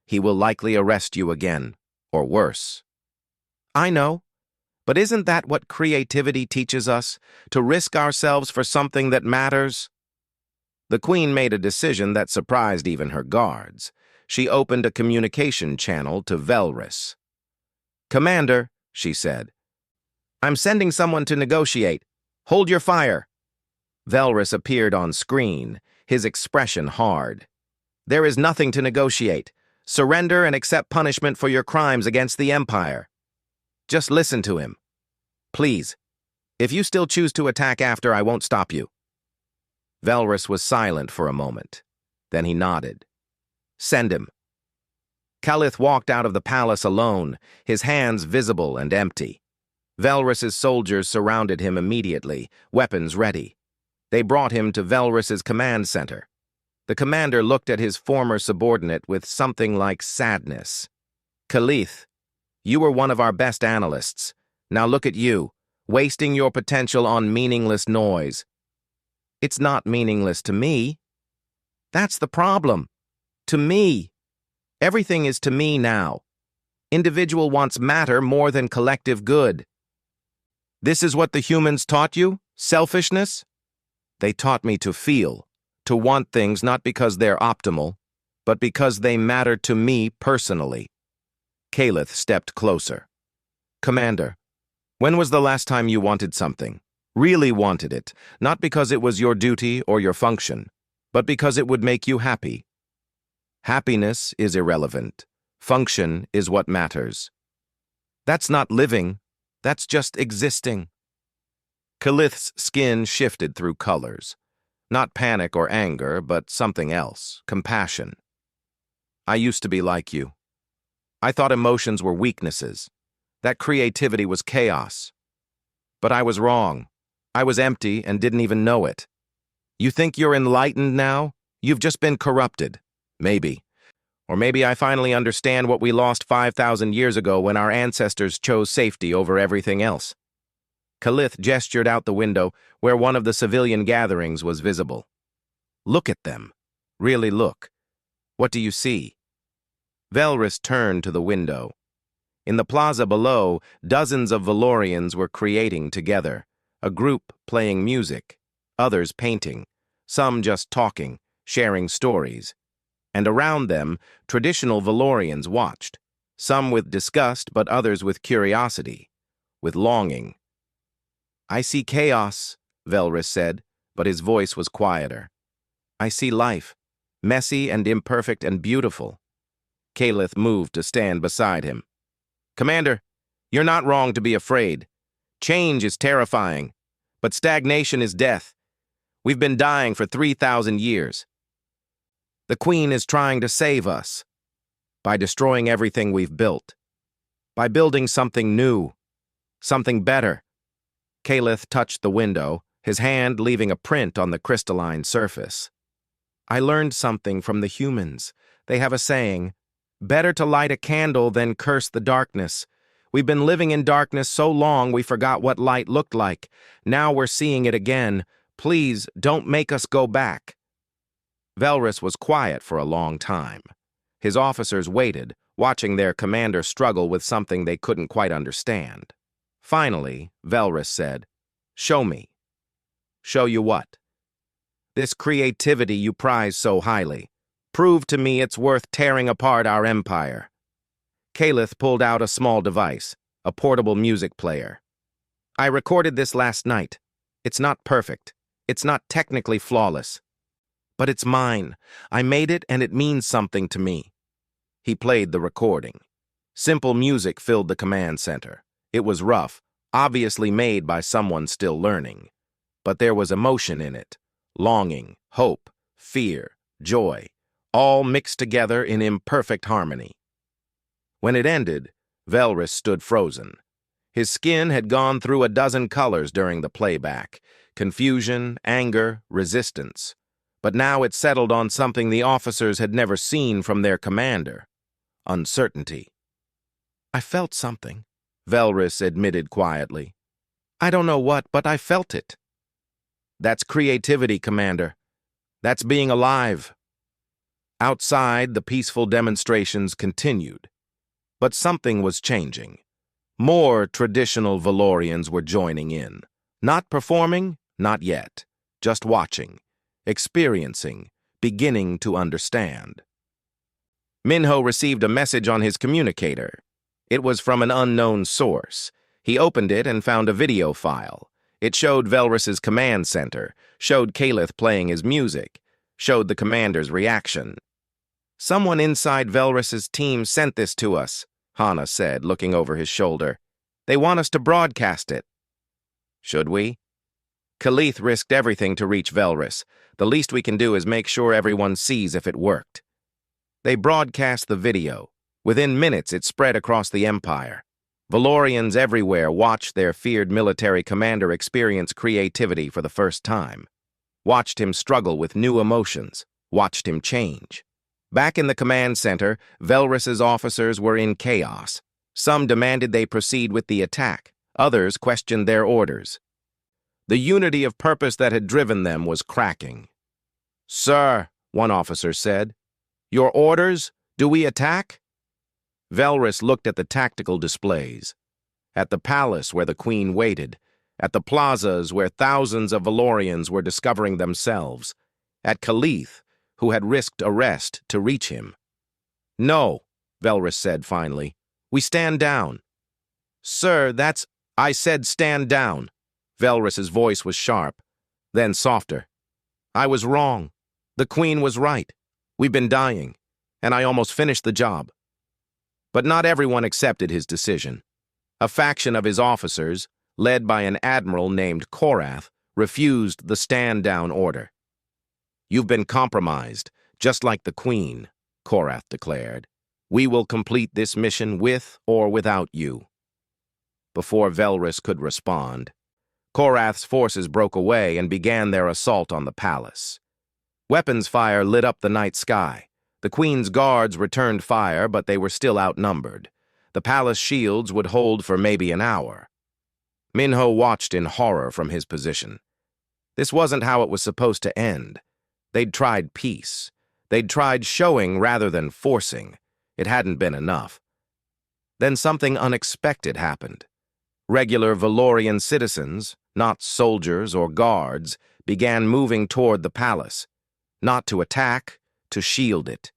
He will likely arrest you again, or worse. I know, but isn't that what creativity teaches us? To risk ourselves for something that matters? The Queen made a decision that surprised even her guards. She opened a communication channel to Velrus. Commander, she said, I'm sending someone to negotiate. Hold your fire. Velrus appeared on screen, his expression hard. There is nothing to negotiate. Surrender and accept punishment for your crimes against the Empire. Just listen to him. Please. If you still choose to attack after, I won't stop you. Velrus was silent for a moment. Then he nodded. Send him. Kelith walked out of the palace alone, his hands visible and empty. Velrus's soldiers surrounded him immediately, weapons ready. They brought him to Velrus's command center. The commander looked at his former subordinate with something like sadness. Kelith, you were one of our best analysts. Now look at you, wasting your potential on meaningless noise. It's not meaningless to me. That's the problem. To me. Everything is to me now. Individual wants matter more than collective good. This is what the humans taught you? Selfishness? They taught me to feel, to want things not because they're optimal, but because they matter to me personally. Kelith stepped closer. Commander, when was the last time you wanted something? Really wanted it, not because it was your duty or your function, but because it would make you happy. Happiness is irrelevant. Function is what matters. That's not living. That's just existing. Kelith's skin shifted through colors. Not panic or anger, but something else, compassion. I used to be like you. I thought emotions were weaknesses, that creativity was chaos. But I was wrong. I was empty and didn't even know it. You think you're enlightened now? You've just been corrupted. Maybe. Or maybe I finally understand what we lost 5,000 years ago when our ancestors chose safety over everything else. Khalith gestured out the window where one of the civilian gatherings was visible. Look at them. Really look. What do you see? Velrus turned to the window. In the plaza below, dozens of Valorians were creating together, a group playing music, others painting, some just talking, sharing stories. And around them, traditional Valorians watched, some with disgust but others with curiosity, with longing. I see chaos, Velrus said, but his voice was quieter. I see life, messy and imperfect and beautiful. Khalith moved to stand beside him. Commander, you're not wrong to be afraid. Change is terrifying, but stagnation is death. We've been dying for 3,000 years. The Queen is trying to save us by destroying everything we've built, by building something new, something better. Khalith touched the window, his hand leaving a print on the crystalline surface. I learned something from the humans. They have a saying, better to light a candle than curse the darkness. We've been living in darkness so long we forgot what light looked like. Now we're seeing it again. Please, don't make us go back. Velrus was quiet for a long time. His officers waited, watching their commander struggle with something they couldn't quite understand. Finally, Velrus said, Show me. Show you what? This creativity you prize so highly. Prove to me it's worth tearing apart our empire. Khalith pulled out a small device, a portable music player. I recorded this last night. It's not perfect. It's not technically flawless. But it's mine. I made it and it means something to me. He played the recording. Simple music filled the command center. It was rough, obviously made by someone still learning. But there was emotion in it. Longing, hope, fear, joy, all mixed together in imperfect harmony. When it ended, Velrus stood frozen. His skin had gone through a dozen colors during the playback. Confusion, anger, resistance. But now it settled on something the officers had never seen from their commander. Uncertainty. I felt something, Velrus admitted quietly. I don't know what, but I felt it. That's creativity, Commander. That's being alive. Outside, the peaceful demonstrations continued. But something was changing. More traditional Valorians were joining in. Not performing, not yet. Just watching, experiencing, beginning to understand. Minho received a message on his communicator. It was from an unknown source. He opened it and found a video file. It showed Velrus's command center, showed Khalith playing his music, showed the commander's reaction. Someone inside Velrus's team sent this to us, Hana said, looking over his shoulder. They want us to broadcast it. Should we? Khalith risked everything to reach Velrus. The least we can do is make sure everyone sees if it worked. They broadcast the video. Within minutes, it spread across the empire. Valorians everywhere watched their feared military commander experience creativity for the first time. Watched him struggle with new emotions. Watched him change. Back in the command center, Velrus's officers were in chaos. Some demanded they proceed with the attack. Others questioned their orders. The unity of purpose that had driven them was cracking. Sir, one officer said, your orders? Do we attack? Velrus looked at the tactical displays, at the palace where the Queen waited, at the plazas where thousands of Valorians were discovering themselves, at Khalith, who had risked arrest to reach him. No, Velrus said finally. We stand down. Sir, I said stand down. Velrus's voice was sharp, then softer. I was wrong. The Queen was right. We've been dying, and I almost finished the job. But not everyone accepted his decision. A faction of his officers, led by an admiral named Korath, refused the stand-down order. You've been compromised, just like the Queen, Korath declared. "We will complete this mission with or without you." Before Velrus could respond, Korath's forces broke away and began their assault on the palace. Weapons fire lit up the night sky. The Queen's guards returned fire, but they were still outnumbered. The palace shields would hold for maybe an hour. Minho watched in horror from his position. This wasn't how it was supposed to end. They'd tried peace. They'd tried showing rather than forcing. It hadn't been enough. Then something unexpected happened. Regular Valorian citizens, not soldiers or guards, began moving toward the palace. Not to attack, to shield it.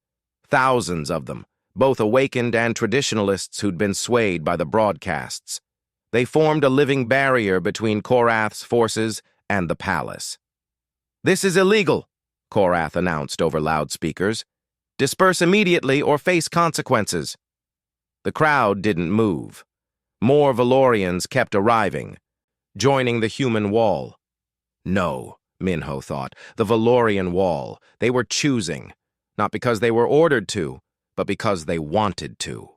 Thousands of them, both awakened and traditionalists who'd been swayed by the broadcasts. They formed a living barrier between Korath's forces and the palace. "This is illegal," Korath announced over loudspeakers. "Disperse immediately or face consequences." The crowd didn't move. More Valorians kept arriving, joining the human wall. No, Minho thought, the Valorian wall. They were choosing, not because they were ordered to, but because they wanted to.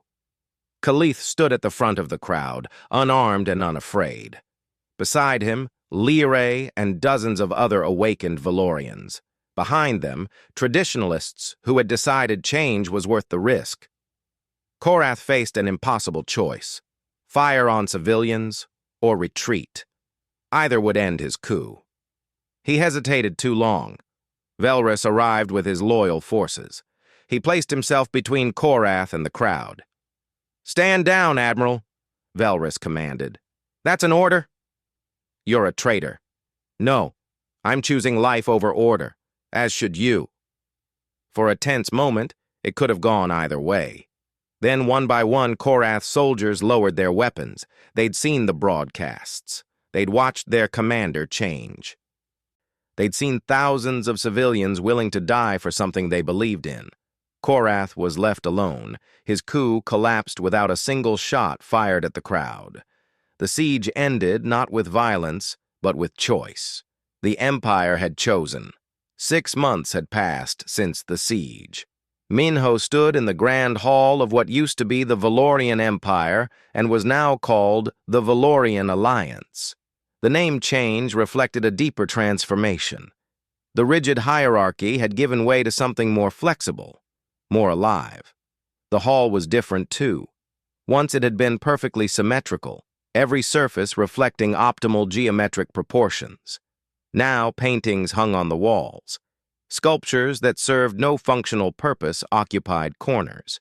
Khalith stood at the front of the crowd, unarmed and unafraid. Beside him, Lyrae and dozens of other awakened Valorians. Behind them, traditionalists who had decided change was worth the risk. Korath faced an impossible choice: fire on civilians or retreat. Either would end his coup. He hesitated too long. Velrus arrived with his loyal forces. He placed himself between Korath and the crowd. "Stand down, Admiral," Velrus commanded. "That's an order?" "You're a traitor." "No, I'm choosing life over order, as should you." For a tense moment, it could have gone either way. Then, one by one, Korath's soldiers lowered their weapons. They'd seen the broadcasts. They'd watched their commander change. They'd seen thousands of civilians willing to die for something they believed in. Korath was left alone. His coup collapsed without a single shot fired at the crowd. The siege ended not with violence, but with choice. The Empire had chosen. 6 months had passed since the siege. Minho stood in the grand hall of what used to be the Valorian Empire and was now called the Valorian Alliance. The name change reflected a deeper transformation. The rigid hierarchy had given way to something more flexible, more alive. The hall was different too. Once it had been perfectly symmetrical, every surface reflecting optimal geometric proportions. Now paintings hung on the walls. Sculptures that served no functional purpose occupied corners.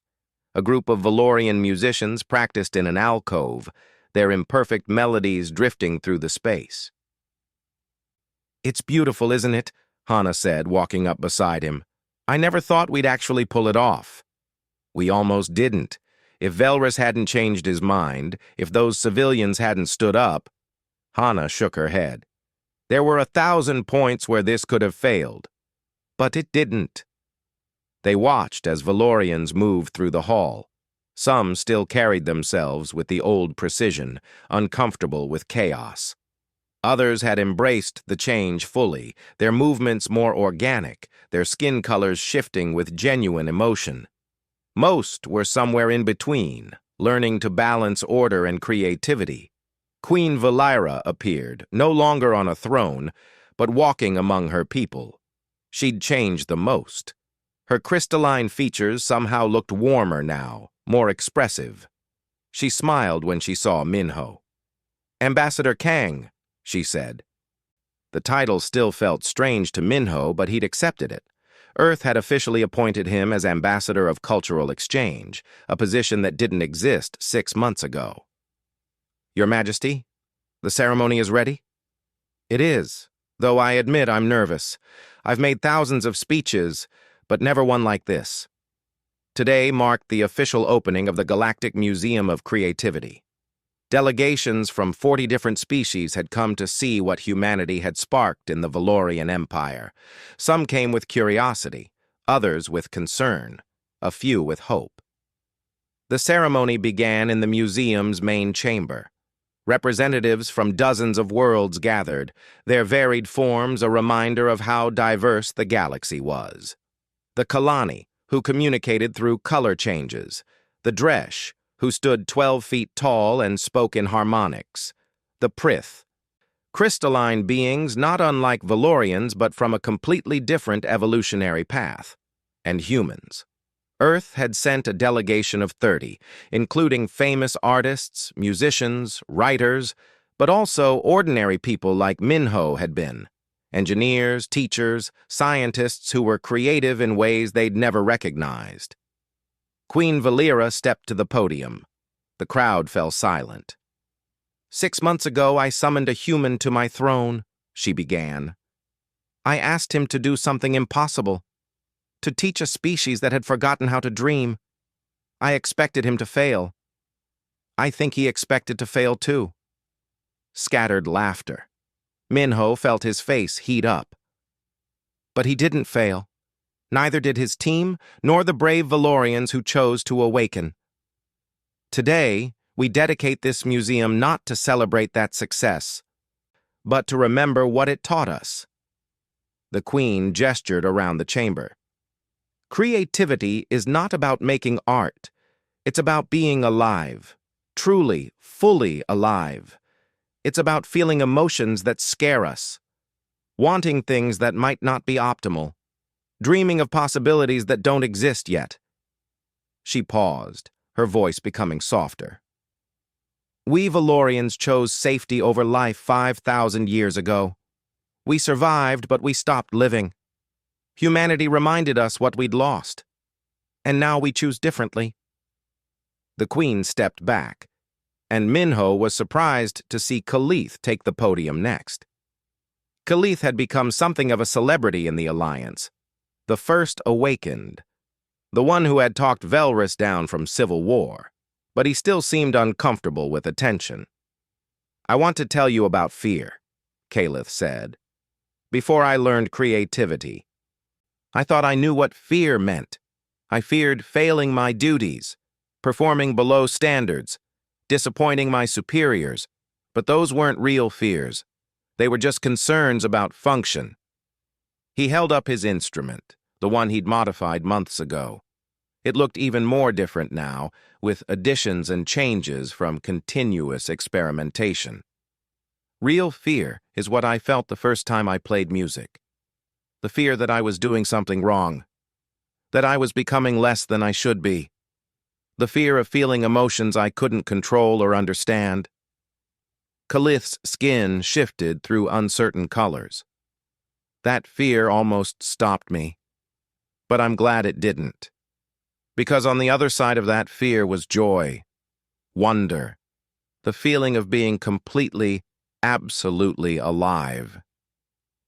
A group of Valorian musicians practiced in an alcove, their imperfect melodies drifting through the space. "It's beautiful, isn't it?" Hana said, walking up beside him. "I never thought we'd actually pull it off." "We almost didn't. If Velrus hadn't changed his mind, if those civilians hadn't stood up..." Hana shook her head. "There were 1,000 points where this could have failed. But it didn't." They watched as Valorians moved through the hall. Some still carried themselves with the old precision, uncomfortable with chaos. Others had embraced the change fully, their movements more organic, their skin colors shifting with genuine emotion. Most were somewhere in between, learning to balance order and creativity. Queen Valira appeared, no longer on a throne, but walking among her people. She'd changed the most. Her crystalline features somehow looked warmer now, more expressive. She smiled when she saw Minho. "Ambassador Kang," she said. The title still felt strange to Minho, but he'd accepted it. Earth had officially appointed him as Ambassador of Cultural Exchange, a position that didn't exist 6 months ago. "Your Majesty, the ceremony is ready?" "It is, though I admit I'm nervous. I've made thousands of speeches, but never one like this." Today marked the official opening of the Galactic Museum of Creativity. Delegations from 40 different species had come to see what humanity had sparked in the Valorian Empire. Some came with curiosity, others with concern, a few with hope. The ceremony began in the museum's main chamber. Representatives from dozens of worlds gathered, their varied forms a reminder of how diverse the galaxy was. The Kalani, who communicated through color changes, the Dresh, who stood 12 feet tall and spoke in harmonics, the Prith, crystalline beings not unlike Valorians but from a completely different evolutionary path, and humans. Earth had sent a delegation of 30, including famous artists, musicians, writers, but also ordinary people like Minho had been. Engineers, teachers, scientists who were creative in ways they'd never recognized. Queen Valera stepped to the podium. The crowd fell silent. 6 months ago, I summoned a human to my throne, she began. I asked him to do something impossible, to teach a species that had forgotten how to dream. I expected him to fail. I think he expected to fail too. Scattered laughter. Minho felt his face heat up. But he didn't fail. Neither did his team, nor the brave Valorians who chose to awaken. Today, we dedicate this museum not to celebrate that success, but to remember what it taught us. The Queen gestured around the chamber. Creativity is not about making art. It's about being alive, truly, fully alive. It's about feeling emotions that scare us, wanting things that might not be optimal, dreaming of possibilities that don't exist yet. She paused, her voice becoming softer. We Valorians chose safety over life 5,000 years ago. We survived, but we stopped living. Humanity reminded us what we'd lost, and now we choose differently. The Queen stepped back, and Minho was surprised to see Khalith take the podium next. Khalith had become something of a celebrity in the Alliance, the first awakened, the one who had talked Velrus down from civil war, but he still seemed uncomfortable with attention. I want to tell you about fear, Khalith said. Before I learned creativity, I thought I knew what fear meant. I feared failing my duties, performing below standards, disappointing my superiors, but those weren't real fears. They were just concerns about function. He held up his instrument, the one he'd modified months ago. It looked even more different now, with additions and changes from continuous experimentation. Real fear is what I felt the first time I played music. The fear that I was doing something wrong, that I was becoming less than I should be. The fear of feeling emotions I couldn't control or understand. Khalith's skin shifted through uncertain colors. That fear almost stopped me, but I'm glad it didn't. Because on the other side of that fear was joy, wonder, the feeling of being completely, absolutely alive.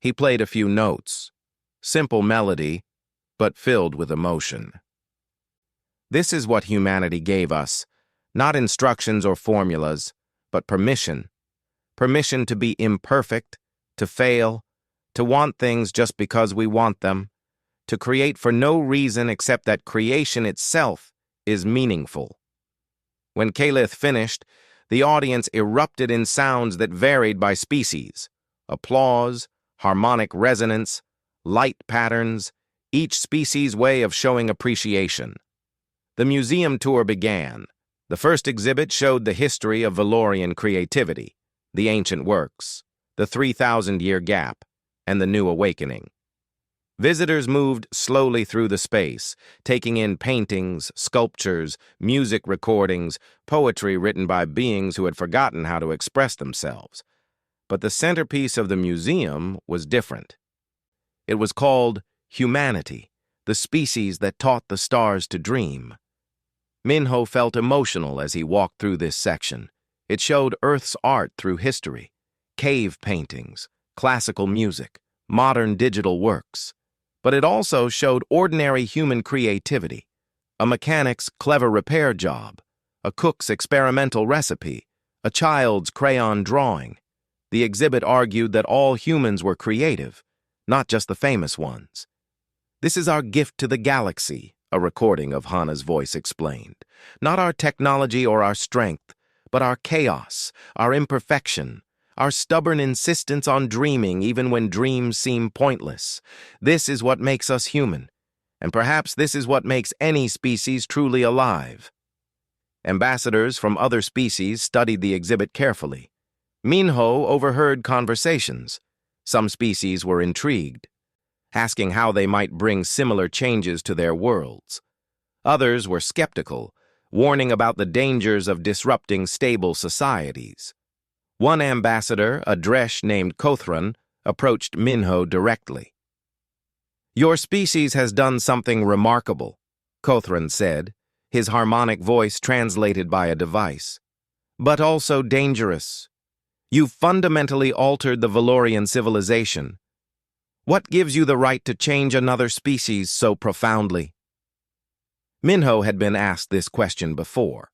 He played a few notes, simple melody, but filled with emotion. This is what humanity gave us, not instructions or formulas, but permission. Permission to be imperfect, to fail, to want things just because we want them, to create for no reason except that creation itself is meaningful. When Khalith finished, the audience erupted in sounds that varied by species. Applause, harmonic resonance, light patterns, each species' way of showing appreciation. The museum tour began. The first exhibit showed the history of Valorian creativity, the ancient works, the 3,000-year gap, and the new awakening. Visitors moved slowly through the space, taking in paintings, sculptures, music recordings, poetry written by beings who had forgotten how to express themselves. But the centerpiece of the museum was different. It was called Humanity, the species that taught the stars to dream. Minho felt emotional as he walked through this section. It showed Earth's art through history, cave paintings, classical music, modern digital works. But it also showed ordinary human creativity, a mechanic's clever repair job, a cook's experimental recipe, a child's crayon drawing. The exhibit argued that all humans were creative, not just the famous ones. This is our gift to the galaxy, a recording of Hana's voice explained. Not our technology or our strength, but our chaos, our imperfection, our stubborn insistence on dreaming even when dreams seem pointless. This is what makes us human. And perhaps this is what makes any species truly alive. Ambassadors from other species studied the exhibit carefully. Minho overheard conversations. Some species were intrigued, asking how they might bring similar changes to their worlds. Others were skeptical, warning about the dangers of disrupting stable societies. One ambassador, a Dresh named Kothran, approached Minho directly. "Your species has done something remarkable," Kothran said, his harmonic voice translated by a device. "But also dangerous. You've fundamentally altered the Valorian civilization. What gives you the right to change another species so profoundly?" Minho had been asked this question before.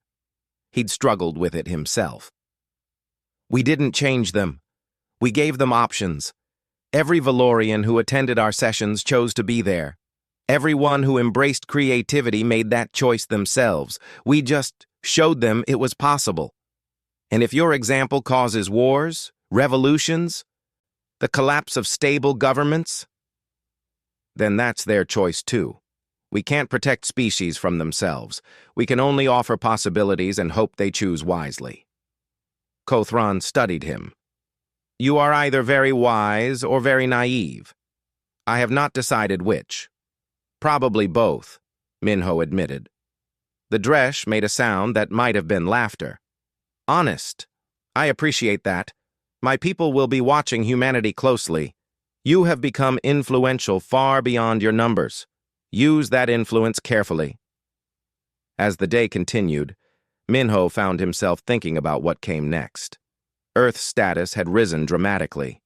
He'd struggled with it himself. "We didn't change them. We gave them options. Every Valorian who attended our sessions chose to be there. Everyone who embraced creativity made that choice themselves. We just showed them it was possible. And if your example causes wars, revolutions, the collapse of stable governments, then that's their choice too. We can't protect species from themselves. We can only offer possibilities and hope they choose wisely." Kothran studied him. "You are either very wise or very naive. I have not decided which." "Probably both," Minho admitted. The Dresh made a sound that might have been laughter. "Honest. I appreciate that. My people will be watching humanity closely. You have become influential far beyond your numbers. Use that influence carefully." As the day continued, Minho found himself thinking about what came next. Earth's status had risen dramatically.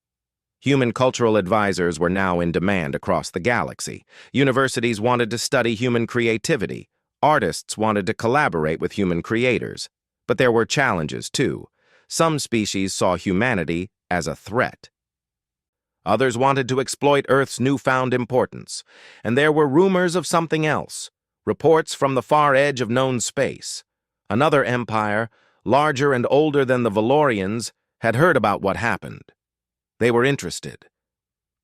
Human cultural advisors were now in demand across the galaxy. Universities wanted to study human creativity. Artists wanted to collaborate with human creators. But there were challenges, too. Some species saw humanity as a threat. Others wanted to exploit Earth's newfound importance. And there were rumors of something else, reports from the far edge of known space. Another empire, larger and older than the Valorians, had heard about what happened. They were interested.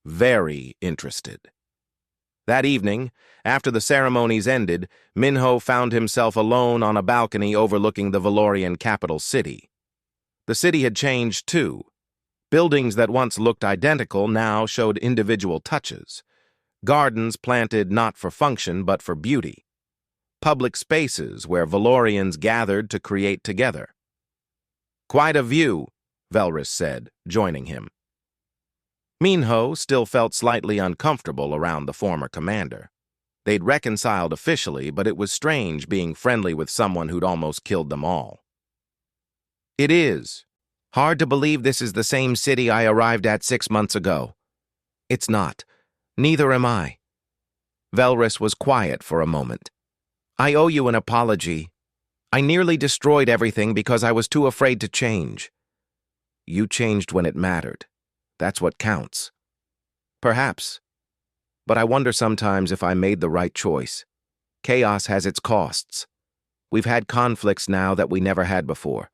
Very interested. That evening, after the ceremonies ended, Minho found himself alone on a balcony overlooking the Valorian capital city. The city had changed, too. Buildings that once looked identical now showed individual touches. Gardens planted not for function but for beauty. Public spaces where Valorians gathered to create together. "Quite a view," Velrus said, joining him. Minho still felt slightly uncomfortable around the former commander. They'd reconciled officially, but it was strange being friendly with someone who'd almost killed them all. "It is. Hard to believe this is the same city I arrived at 6 months ago." "It's not. Neither am I." Velrus was quiet for a moment. "I owe you an apology. I nearly destroyed everything because I was too afraid to change." "You changed when it mattered. That's what counts." "Perhaps. But I wonder sometimes if I made the right choice. Chaos has its costs. We've had conflicts now that we never had before.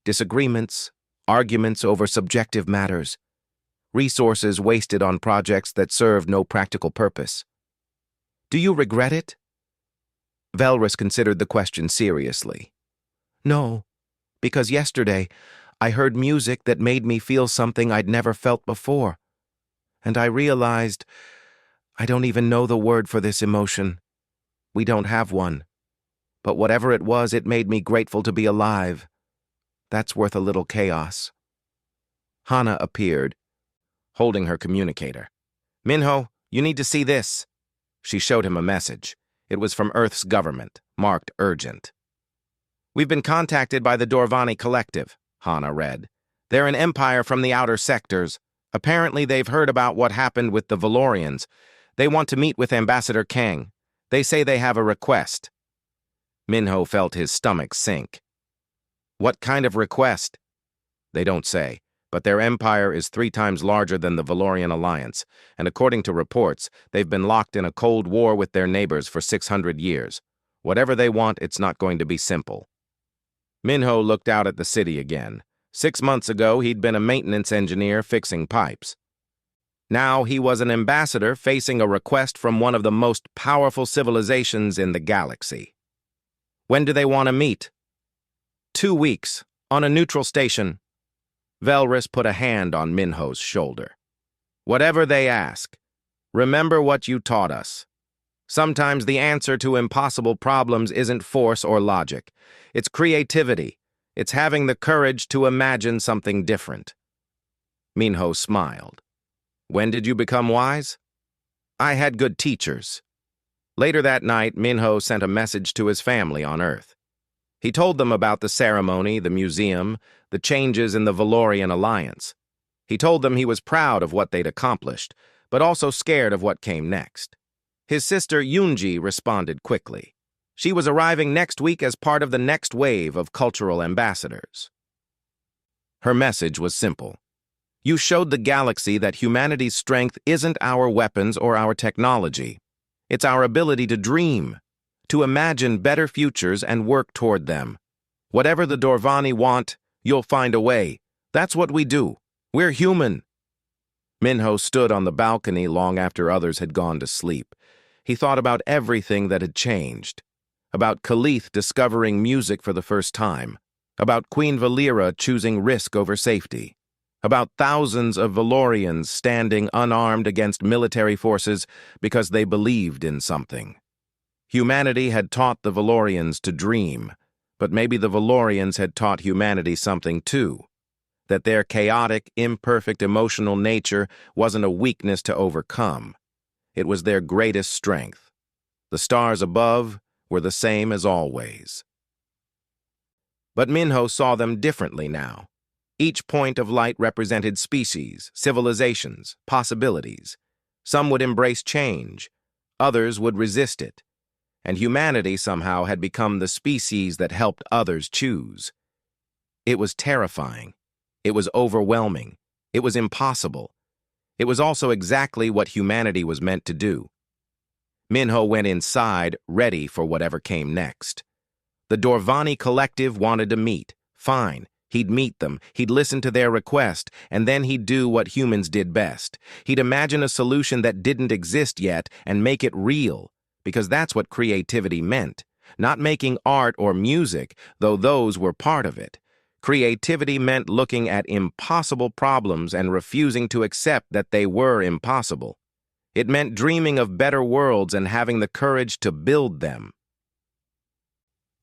Disagreements, arguments over subjective matters. Resources wasted on projects that served no practical purpose. Do you regret it?" Velrus considered the question seriously. "No, because yesterday I heard music that made me feel something I'd never felt before. And I realized I don't even know the word for this emotion. We don't have one. But whatever it was, it made me grateful to be alive. That's worth a little chaos." Hana appeared, holding her communicator. "Minho, you need to see this." She showed him a message. It was from Earth's government, marked urgent. "We've been contacted by the Dorvani Collective," Hana read. "They're an empire from the outer sectors. Apparently they've heard about what happened with the Valorians. They want to meet with Ambassador Kang. They say they have a request." Minho felt his stomach sink. "What kind of request?" "They don't say, but their empire is 3 times larger than the Valorian Alliance, and according to reports, they've been locked in a cold war with their neighbors for 600 years. Whatever they want, it's not going to be simple." Minho looked out at the city again. 6 months ago, he'd been a maintenance engineer fixing pipes. Now he was an ambassador facing a request from one of the most powerful civilizations in the galaxy. When do they want to meet? 2 weeks, on a neutral station. Velrus put a hand on Minho's shoulder. Whatever they ask, remember what you taught us. Sometimes the answer to impossible problems isn't force or logic. It's creativity. It's having the courage to imagine something different. Minho smiled. When did you become wise? I had good teachers. Later that night, Minho sent a message to his family on Earth. He told them about the ceremony, the museum, the changes in the Valorian alliance. He told them he was proud of what they'd accomplished, but also scared of what came next. His sister Yunji responded quickly. She was arriving next week as part of the next wave of cultural ambassadors. Her message was simple. You showed the galaxy that humanity's strength isn't our weapons or our technology. It's our ability to dream, to imagine better futures and work toward them. Whatever the Dorvani want, you'll find a way. That's what we do. We're human. Minho stood on the balcony long after others had gone to sleep. He thought about everything that had changed. About Khalith discovering music for the first time. About Queen Valera choosing risk over safety. About thousands of Valorians standing unarmed against military forces because they believed in something. Humanity had taught the Valorians to dream, but maybe the Valorians had taught humanity something too. That their chaotic, imperfect emotional nature wasn't a weakness to overcome. It was their greatest strength. The stars above were the same as always. But Minho saw them differently now. Each point of light represented species, civilizations, possibilities. Some would embrace change, others would resist it. And humanity somehow had become the species that helped others choose. It was terrifying. It was overwhelming. It was impossible. It was also exactly what humanity was meant to do. Minho went inside, ready for whatever came next. The Dorvani collective wanted to meet. Fine. He'd meet them, he'd listen to their request, and then he'd do what humans did best. He'd imagine a solution that didn't exist yet and make it real, because that's what creativity meant. Not making art or music, though those were part of it. Creativity meant looking at impossible problems and refusing to accept that they were impossible. It meant dreaming of better worlds and having the courage to build them.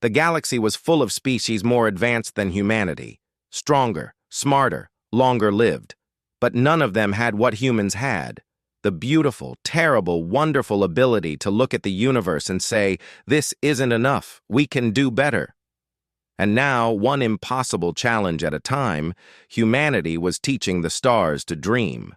The galaxy was full of species more advanced than humanity, stronger, smarter, longer lived. But none of them had what humans had, the beautiful, terrible, wonderful ability to look at the universe and say, this isn't enough, we can do better. And now, one impossible challenge at a time, humanity was teaching the stars to dream.